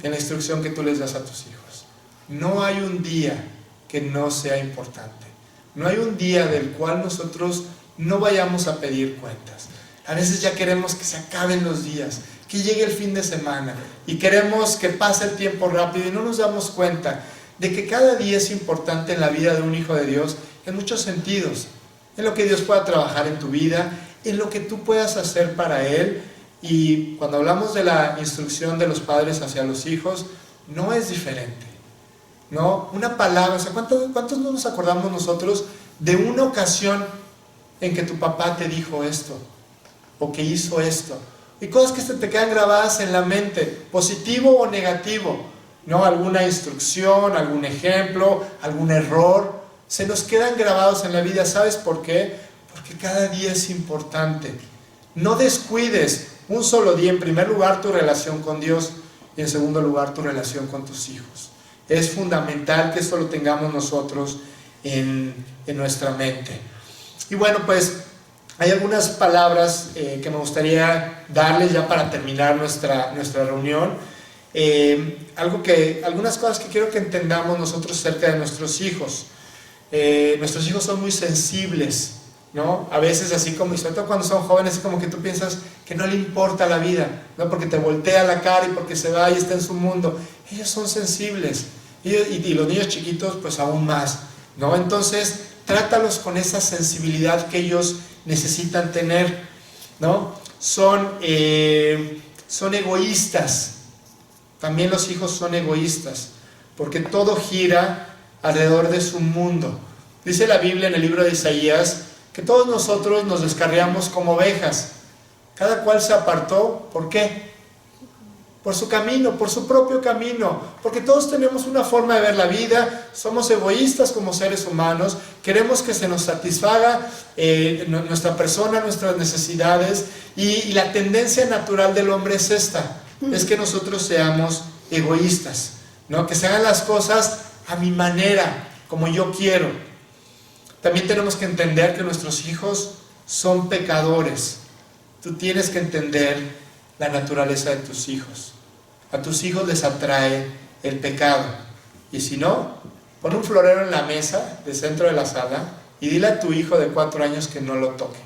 en la instrucción que tú les das a tus hijos. No hay un día que no sea importante. No hay un día del cual nosotros no vayamos a pedir cuentas. A veces ya queremos que se acaben los días, que llegue el fin de semana y queremos que pase el tiempo rápido y no nos damos cuenta de que cada día es importante en la vida de un hijo de Dios en muchos sentidos. En lo que Dios pueda trabajar en tu vida, en lo que tú puedas hacer para Él. Y cuando hablamos de la instrucción de los padres hacia los hijos, no es diferente, ¿no? Una palabra, o sea, ¿cuántos no nos acordamos nosotros de una ocasión en que tu papá te dijo esto o que hizo esto? Y cosas que te quedan grabadas en la mente, positivo o negativo, ¿no? Alguna instrucción, algún ejemplo, algún error, se nos quedan grabados en la vida. ¿Sabes por qué? Porque cada día es importante. No descuides un solo día, en primer lugar, tu relación con Dios y en segundo lugar, tu relación con tus hijos. Es fundamental que esto lo tengamos nosotros en nuestra mente. Y bueno, pues hay algunas palabras que me gustaría darles ya para terminar nuestra reunión. Algunas cosas que quiero que entendamos nosotros acerca de nuestros hijos. Nuestros hijos son muy sensibles, ¿no? A veces así como, y sobre todo cuando son jóvenes, es como que tú piensas que no le importa la vida, ¿no? Porque te voltea la cara y porque se va y está en su mundo. Ellos son sensibles. Y los niños chiquitos pues aún más, ¿no? Entonces trátalos con esa sensibilidad que ellos necesitan tener, ¿no? Son egoístas. También los hijos son egoístas. porque todo gira alrededor de su mundo. Dice la Biblia en el libro de Isaías que todos nosotros nos descarriamos como ovejas. Cada cual se apartó, ¿por qué? Por su camino, por su propio camino, porque todos tenemos una forma de ver la vida, somos egoístas como seres humanos, queremos que se nos satisfaga nuestra persona, nuestras necesidades, y la tendencia natural del hombre es esta, es que nosotros seamos egoístas, ¿no? Que se hagan las cosas a mi manera, como yo quiero. También tenemos que entender que nuestros hijos son pecadores. Tú tienes que entender la naturaleza de tus hijos. A tus hijos les atrae el pecado. Y si no, pon un florero en la mesa del centro de la sala y dile a tu hijo de 4 años que no lo toque.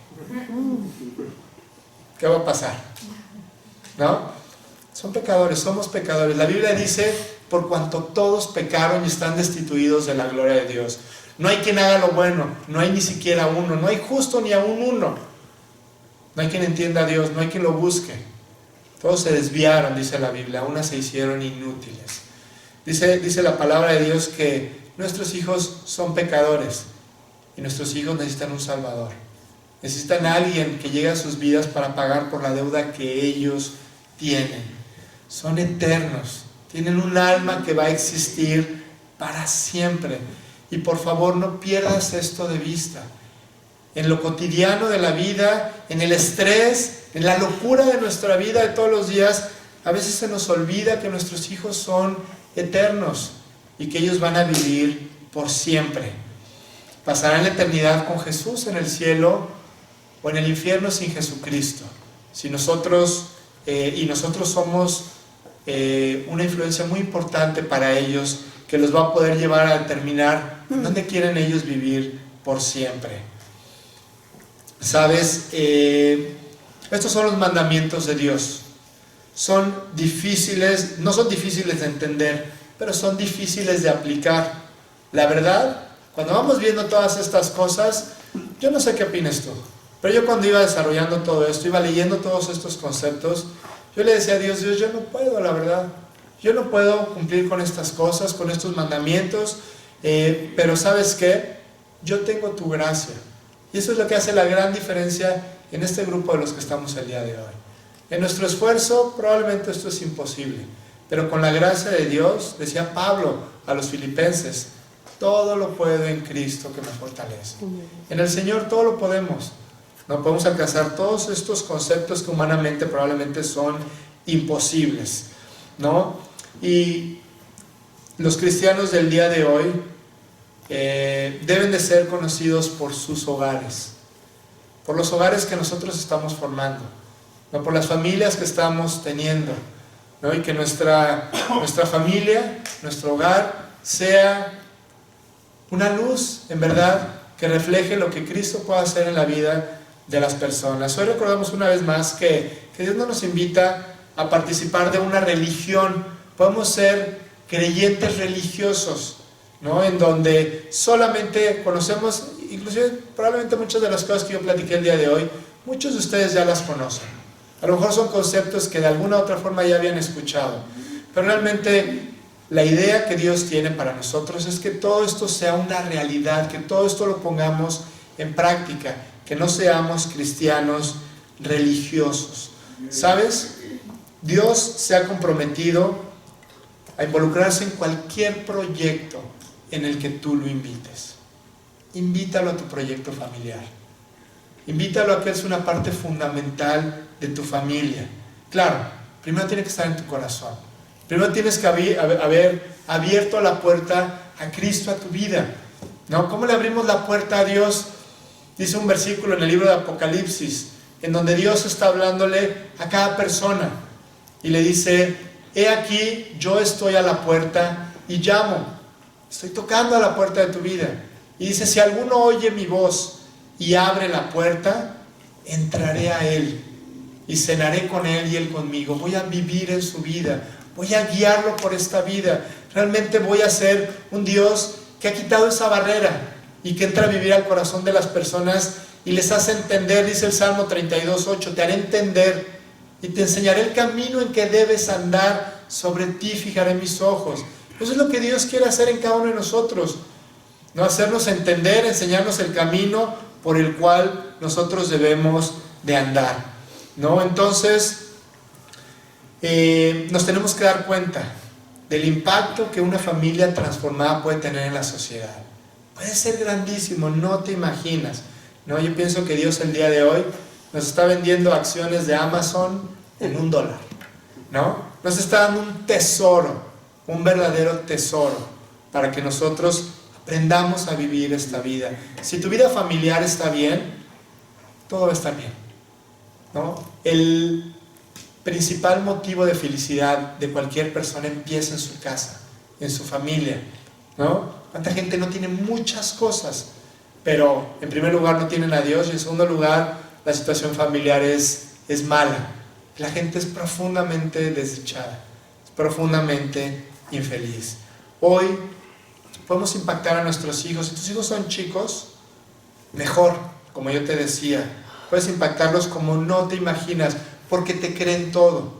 ¿Qué va a pasar? ¿No? Son pecadores, somos pecadores. La Biblia dice, por cuanto todos pecaron y están destituidos de la gloria de Dios. No hay quien haga lo bueno, no hay ni siquiera uno, no hay justo ni aún uno. No hay quien entienda a Dios, no hay quien lo busque. Todos se desviaron, dice la Biblia, aún se hicieron inútiles. Dice la palabra de Dios que nuestros hijos son pecadores y nuestros hijos necesitan un Salvador. Necesitan a alguien que llegue a sus vidas para pagar por la deuda que ellos tienen. Son eternos, tienen un alma que va a existir para siempre. Y por favor no pierdas esto de vista. En lo cotidiano de la vida, en el estrés, en la locura de nuestra vida de todos los días, a veces se nos olvida que nuestros hijos son eternos y que ellos van a vivir por siempre. Pasarán la eternidad con Jesús en el cielo o en el infierno sin Jesucristo. Si nosotros somos una influencia muy importante para ellos, que los va a poder llevar a determinar dónde quieren ellos vivir por siempre. ¿Sabes? Estos son los mandamientos de Dios. Son difíciles, no son difíciles de entender, pero son difíciles de aplicar. La verdad, cuando vamos viendo todas estas cosas, yo no sé qué opinas tú, pero yo cuando iba desarrollando todo esto, iba leyendo todos estos conceptos, yo le decía a Dios, yo no puedo, la verdad. Yo no puedo cumplir con estas cosas, con estos mandamientos, pero ¿sabes qué? Yo tengo tu gracia. Y eso es lo que hace la gran diferencia en este grupo de los que estamos el día de hoy. En nuestro esfuerzo probablemente esto es imposible, pero con la gracia de Dios, decía Pablo a los filipenses, todo lo puedo en Cristo que me fortalece. En el Señor todo lo podemos. No podemos alcanzar todos estos conceptos que humanamente probablemente son imposibles, ¿no? Y los cristianos del día de hoy deben de ser conocidos por sus hogares, por los hogares que nosotros estamos formando, no por las familias que estamos teniendo, ¿no? Y que nuestra familia, nuestro hogar, sea una luz, en verdad, que refleje lo que Cristo puede hacer en la vida de las personas. Hoy recordamos una vez más que Dios no nos invita a participar de una religión. Podemos ser creyentes religiosos, ¿no? En donde solamente conocemos, inclusive probablemente muchas de las cosas que yo platiqué el día de hoy, muchos de ustedes ya las conocen. A lo mejor son conceptos que de alguna u otra forma ya habían escuchado, pero realmente la idea que Dios tiene para nosotros es que todo esto sea una realidad, que todo esto lo pongamos en práctica, que no seamos cristianos religiosos. ¿Sabes? Dios se ha comprometido a involucrarse en cualquier proyecto en el que tú lo invites. Invítalo a tu proyecto familiar. Invítalo a que es una parte fundamental de tu familia. Claro, primero tiene que estar en tu corazón. Primero tienes que haber abierto la puerta a Cristo a tu vida, ¿no? ¿Cómo le abrimos la puerta a Dios? Dice un versículo en el libro de Apocalipsis, en donde Dios está hablándole a cada persona y le dice: he aquí, yo estoy a la puerta y llamo. Estoy tocando a la puerta de tu vida. Y dice: si alguno oye mi voz y abre la puerta, entraré a él y cenaré con él y él conmigo. Voy a vivir en su vida, voy a guiarlo por esta vida. Realmente voy a ser un Dios que ha quitado esa barrera y que entra a vivir al corazón de las personas y les hace entender. Dice el Salmo 32:8, te haré entender y te enseñaré el camino en que debes andar, sobre ti fijaré mis ojos. Eso es lo que Dios quiere hacer en cada uno de nosotros, ¿no? Hacernos entender, enseñarnos el camino por el cual nosotros debemos de andar, ¿no? Entonces, nos tenemos que dar cuenta del impacto que una familia transformada puede tener en la sociedad. Puede ser grandísimo, no te imaginas, ¿no? Yo pienso que Dios el día de hoy nos está vendiendo acciones de Amazon en $1, ¿no? Nos está dando un tesoro, un verdadero tesoro, para que nosotros aprendamos a vivir esta vida. Si tu vida familiar está bien, todo va a estar bien, ¿no? El principal motivo de felicidad de cualquier persona empieza en su casa, en su familia, ¿no? ¿Cuánta gente no tiene muchas cosas? Pero en primer lugar no tienen a Dios, y en segundo lugar la situación familiar es mala. La gente es profundamente desdichada, es profundamente infeliz. Hoy podemos impactar a nuestros hijos. Si tus hijos son chicos, mejor, como yo te decía, puedes impactarlos como no te imaginas, porque te creen todo,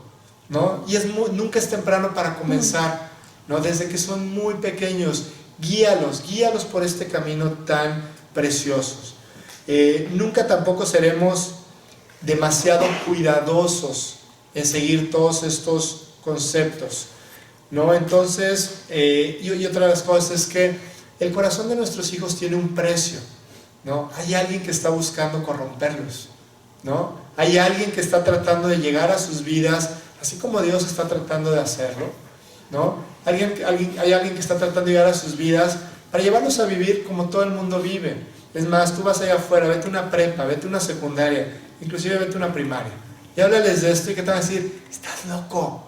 ¿no? Y nunca es temprano para comenzar, ¿no? Desde que son muy pequeños, guíalos por este camino tan preciosos. Nunca tampoco seremos demasiado cuidadosos en seguir todos estos conceptos, ¿no? Entonces, y otra de las cosas es que el corazón de nuestros hijos tiene un precio, ¿no? Hay alguien que está buscando corromperlos, ¿no? Hay alguien que está tratando de llegar a sus vidas, así como Dios está tratando de hacerlo, ¿no? Hay alguien que está tratando de llegar a sus vidas para llevarlos a vivir como todo el mundo vive. Es más, tú vas allá afuera, vete a una prepa, vete a una secundaria, inclusive vete a una primaria, y háblales de esto y que te van a decir, estás loco,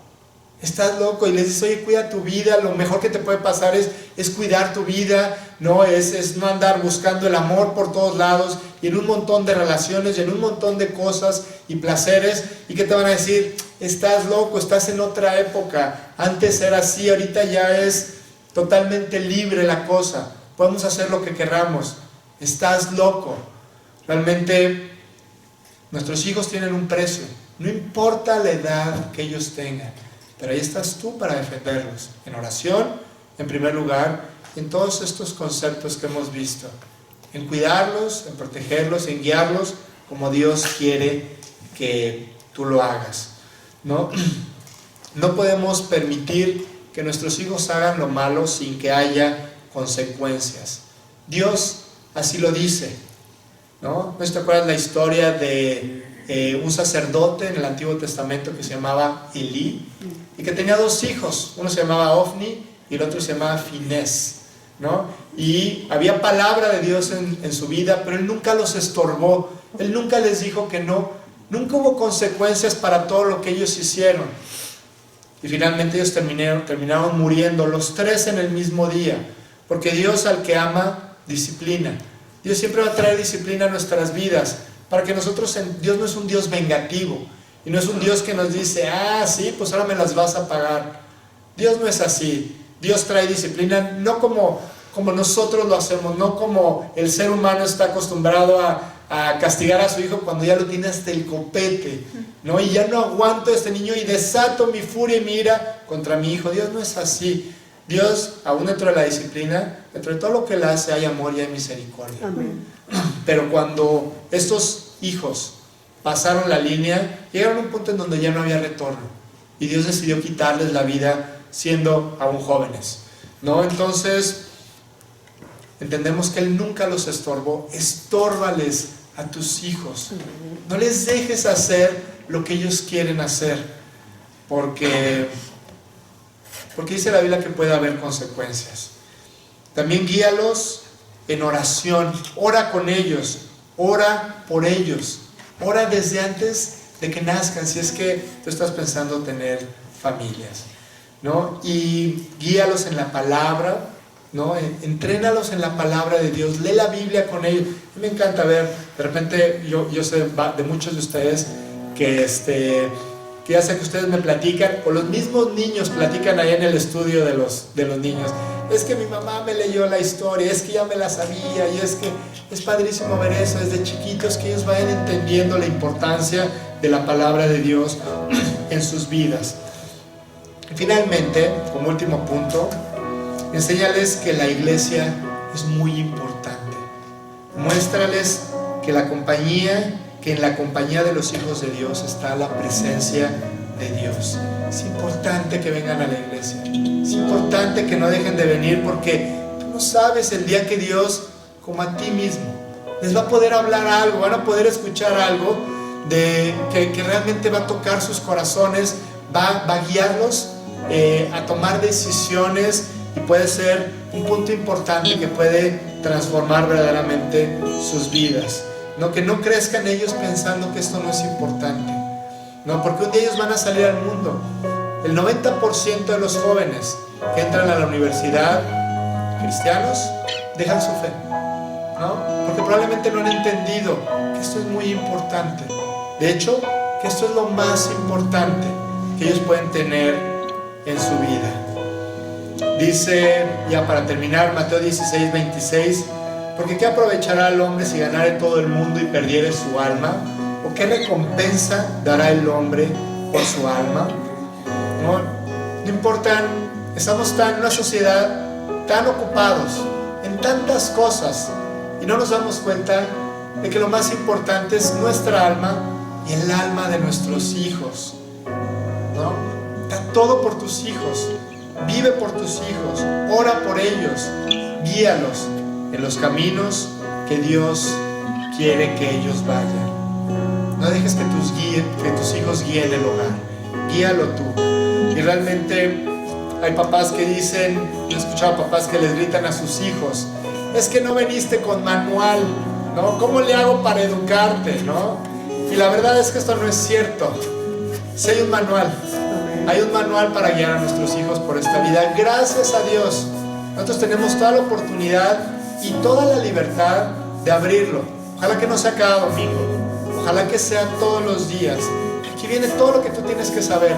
y les dices, oye, cuida tu vida, lo mejor que te puede pasar es cuidar tu vida, no es no andar buscando el amor por todos lados, y en un montón de relaciones, y en un montón de cosas y placeres, y que te van a decir, estás loco, estás en otra época, antes era así, ahorita ya es totalmente libre la cosa, podemos hacer lo que queramos, estás loco. Realmente nuestros hijos tienen un precio, no importa la edad que ellos tengan, pero ahí estás tú para defenderlos, en oración, en primer lugar, en todos estos conceptos que hemos visto, en cuidarlos, en protegerlos, en guiarlos, como Dios quiere que tú lo hagas, ¿no? No podemos permitir que nuestros hijos hagan lo malo sin que haya consecuencias. Dios así lo dice, ¿no? ¿No te acuerdas la historia de un sacerdote en el Antiguo Testamento que se llamaba Elí y que tenía 2 hijos? Uno se llamaba Ofni y el otro se llamaba Finés, ¿no? Y había palabra de Dios en su vida, pero él nunca los estorbó, él nunca les dijo que no, nunca hubo consecuencias para todo lo que ellos hicieron. Y finalmente ellos terminaron muriendo los 3 en el mismo día, porque Dios al que ama disciplina. Dios siempre va a traer disciplina a nuestras vidas, para que nosotros, Dios no es un Dios vengativo, y no es un Dios que nos dice, sí, pues ahora me las vas a pagar. Dios no es así. Dios trae disciplina, no como nosotros lo hacemos, no como el ser humano está acostumbrado a castigar a su hijo cuando ya lo tiene hasta el copete, ¿no? Y ya no aguanto a este niño y desato mi furia y mi ira contra mi hijo. Dios no es así. Dios, aún dentro de la disciplina, dentro de todo lo que Él hace, hay amor y hay misericordia. Amén. Pero cuando estos hijos pasaron la línea, llegaron a un punto en donde ya no había retorno, y Dios decidió quitarles la vida siendo aún jóvenes, ¿no? Entonces entendemos que Él nunca los estorbó. Estórbales a tus hijos, no les dejes hacer lo que ellos quieren hacer, porque dice la Biblia que puede haber consecuencias. También guíalos en oración, ora con ellos, ora por ellos, ora desde antes de que nazcan, si es que tú estás pensando tener familias, ¿no? Y guíalos en la palabra, ¿no? Entrénalos en la palabra de Dios, lee la Biblia con ellos. A mí me encanta ver, de repente yo sé de muchos de ustedes que ya sé que ustedes me platican, o los mismos niños platican ahí en el estudio de los niños, es que mi mamá me leyó la historia, es que ya me la sabía, y es que es padrísimo ver eso desde chiquitos, que ellos vayan entendiendo la importancia de la palabra de Dios en sus vidas. Finalmente, como último punto, Enséñales que la iglesia es muy importante. Muéstrales que en la compañía de los hijos de Dios está la presencia de Dios. Es importante que vengan a la iglesia. Es importante que no dejen de venir, porque tú no sabes el día que Dios, como a ti mismo, les va a poder hablar algo, van a poder escuchar algo que realmente va a tocar sus corazones, va a guiarlos a tomar decisiones, y puede ser un punto importante que puede transformar verdaderamente sus vidas. No, que no crezcan ellos pensando que esto no es importante. No, porque un día ellos van a salir al mundo. El 90% de los jóvenes que entran a la universidad, cristianos, dejan su fe, ¿no? Porque probablemente no han entendido que esto es muy importante. De hecho, que esto es lo más importante que ellos pueden tener en su vida. Dice, ya para terminar, Mateo 16:26, porque ¿qué aprovechará el hombre si ganare todo el mundo y perdiere su alma? ¿O qué recompensa dará el hombre por su alma? No importa, estamos en una sociedad tan ocupados en tantas cosas y no nos damos cuenta de que lo más importante es nuestra alma y el alma de nuestros hijos, ¿no? Da todo por tus hijos, vive por tus hijos, ora por ellos, guíalos en los caminos que Dios quiere que ellos vayan. No dejes que tus hijos guíen el hogar, guíalo tú. Y realmente hay papás que dicen, yo he escuchado papás que les gritan a sus hijos, es que no viniste con manual, ¿no? ¿Cómo le hago para educarte, no? Y la verdad es que esto no es cierto. Sí hay un manual para guiar a nuestros hijos por esta vida. Gracias a Dios, nosotros tenemos toda la oportunidad y toda la libertad de abrirlo. Ojalá que no sea cada domingo, ojalá que sea todos los días. Aquí viene todo lo que tú tienes que saber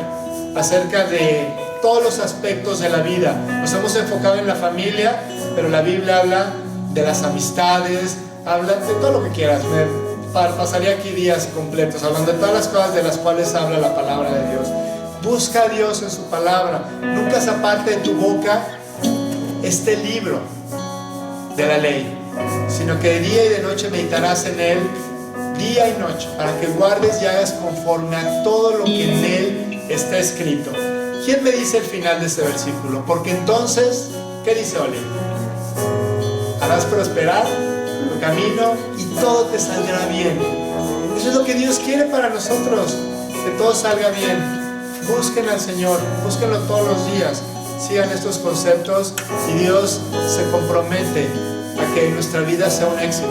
acerca de todos los aspectos de la vida. Nos hemos enfocado en la familia, pero la Biblia habla de las amistades, habla de todo lo que quieras. Pasaría aquí días completos hablando de todas las cosas de las cuales habla la palabra de Dios. Busca a Dios en su palabra. Nunca se aparte de tu boca este libro de la ley, sino que de día y de noche meditarás en él, día y noche, para que guardes y hagas conforme a todo lo que en él está escrito. ¿Quién me dice el final de este versículo? Porque entonces, ¿qué dice Oli? Harás prosperar tu camino y todo te saldrá bien. Eso es lo que Dios quiere para nosotros, que todo salga bien. Busquen al Señor, búsquenlo todos los días, sigan estos conceptos y Dios se compromete a que nuestra vida sea un éxito,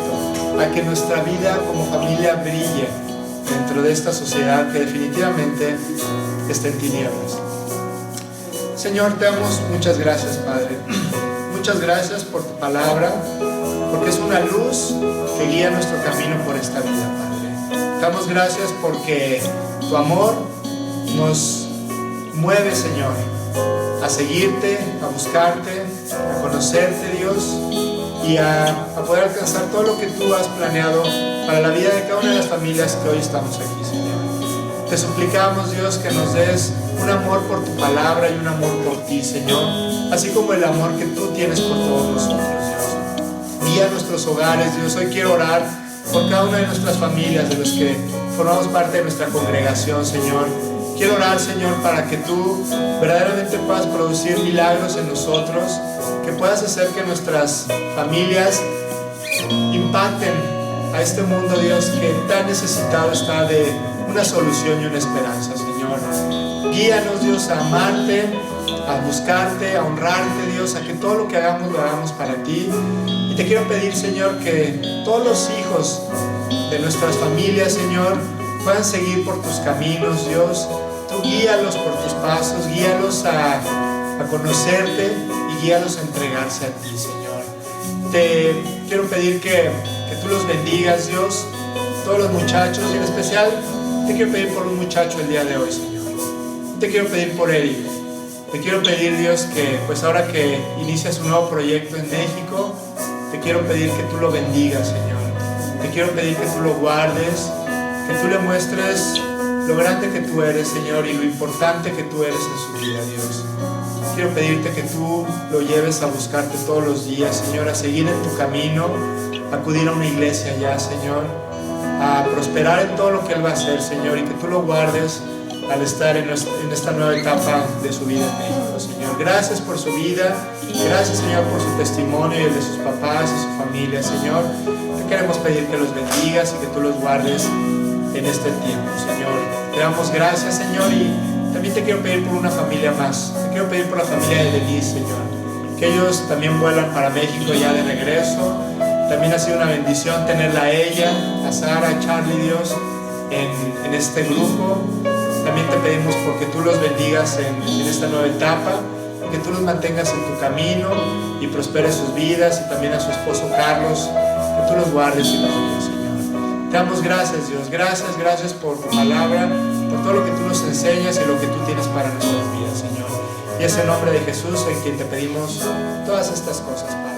a que nuestra vida como familia brille dentro de esta sociedad que definitivamente está en tinieblas. Señor, te damos muchas gracias, Padre. Muchas gracias por tu palabra, porque es una luz que guía nuestro camino por esta vida, Padre. Te damos gracias porque tu amor nos mueve, Señor, a seguirte, a buscarte, a conocerte, Dios, y a poder alcanzar todo lo que tú has planeado para la vida de cada una de las familias que hoy estamos aquí, Señor. Te suplicamos, Dios, que nos des un amor por tu palabra y un amor por ti, Señor, así como el amor que tú tienes por todos nosotros, Dios. Guía nuestros hogares, Dios. Hoy quiero orar por cada una de nuestras familias, de los que formamos parte de nuestra congregación, Señor. Quiero orar, Señor, para que tú verdaderamente puedas producir milagros en nosotros, que puedas hacer que nuestras familias impacten a este mundo, Dios, que tan necesitado está de una solución y una esperanza, Señor. Guíanos, Dios, a amarte, a buscarte, a honrarte, Dios, a que todo lo que hagamos lo hagamos para ti. Y te quiero pedir, Señor, que todos los hijos de nuestras familias, Señor, puedan seguir por tus caminos, Dios. Tú guíalos por tus pasos, guíalos a conocerte y guíalos a entregarse a ti, Señor. Te quiero pedir que tú los bendigas, Dios, todos los muchachos, y en especial te quiero pedir por un muchacho el día de hoy, Señor. Te quiero pedir por Eric. Te quiero pedir, Dios, que pues ahora que inicias un nuevo proyecto en México, te quiero pedir que tú lo bendigas, Señor. Te quiero pedir que tú lo guardes, que tú le muestres lo grande que tú eres, Señor, y lo importante que tú eres en su vida, Dios. quiero pedirte que tú lo lleves a buscarte todos los días, Señor, a seguir en tu camino, a acudir a una iglesia ya, Señor, a prosperar en todo lo que Él va a hacer, Señor, y que tú lo guardes al estar en esta nueva etapa de su vida en México, Señor. Gracias por su vida, gracias, Señor, por su testimonio y el de sus papás y su familia, Señor. Te queremos pedir que los bendigas y que tú los guardes en este tiempo, Señor. Te damos gracias, Señor, y también te quiero pedir por una familia más. Te quiero pedir por la familia de Denise, Señor, que ellos también vuelan para México ya de regreso. También ha sido una bendición tenerla a ella, a Sara, a Charlie, Dios, en este grupo. También te pedimos porque tú los bendigas en esta nueva etapa, que tú los mantengas en tu camino y prosperes sus vidas, y también a su esposo Carlos, que tú los guardes y los guíes, Señor. Te damos gracias, Dios, gracias por tu palabra, por todo lo que tú nos enseñas y lo que tú tienes para nuestras vidas, Señor. Y es en nombre de Jesús en quien te pedimos todas estas cosas, Padre.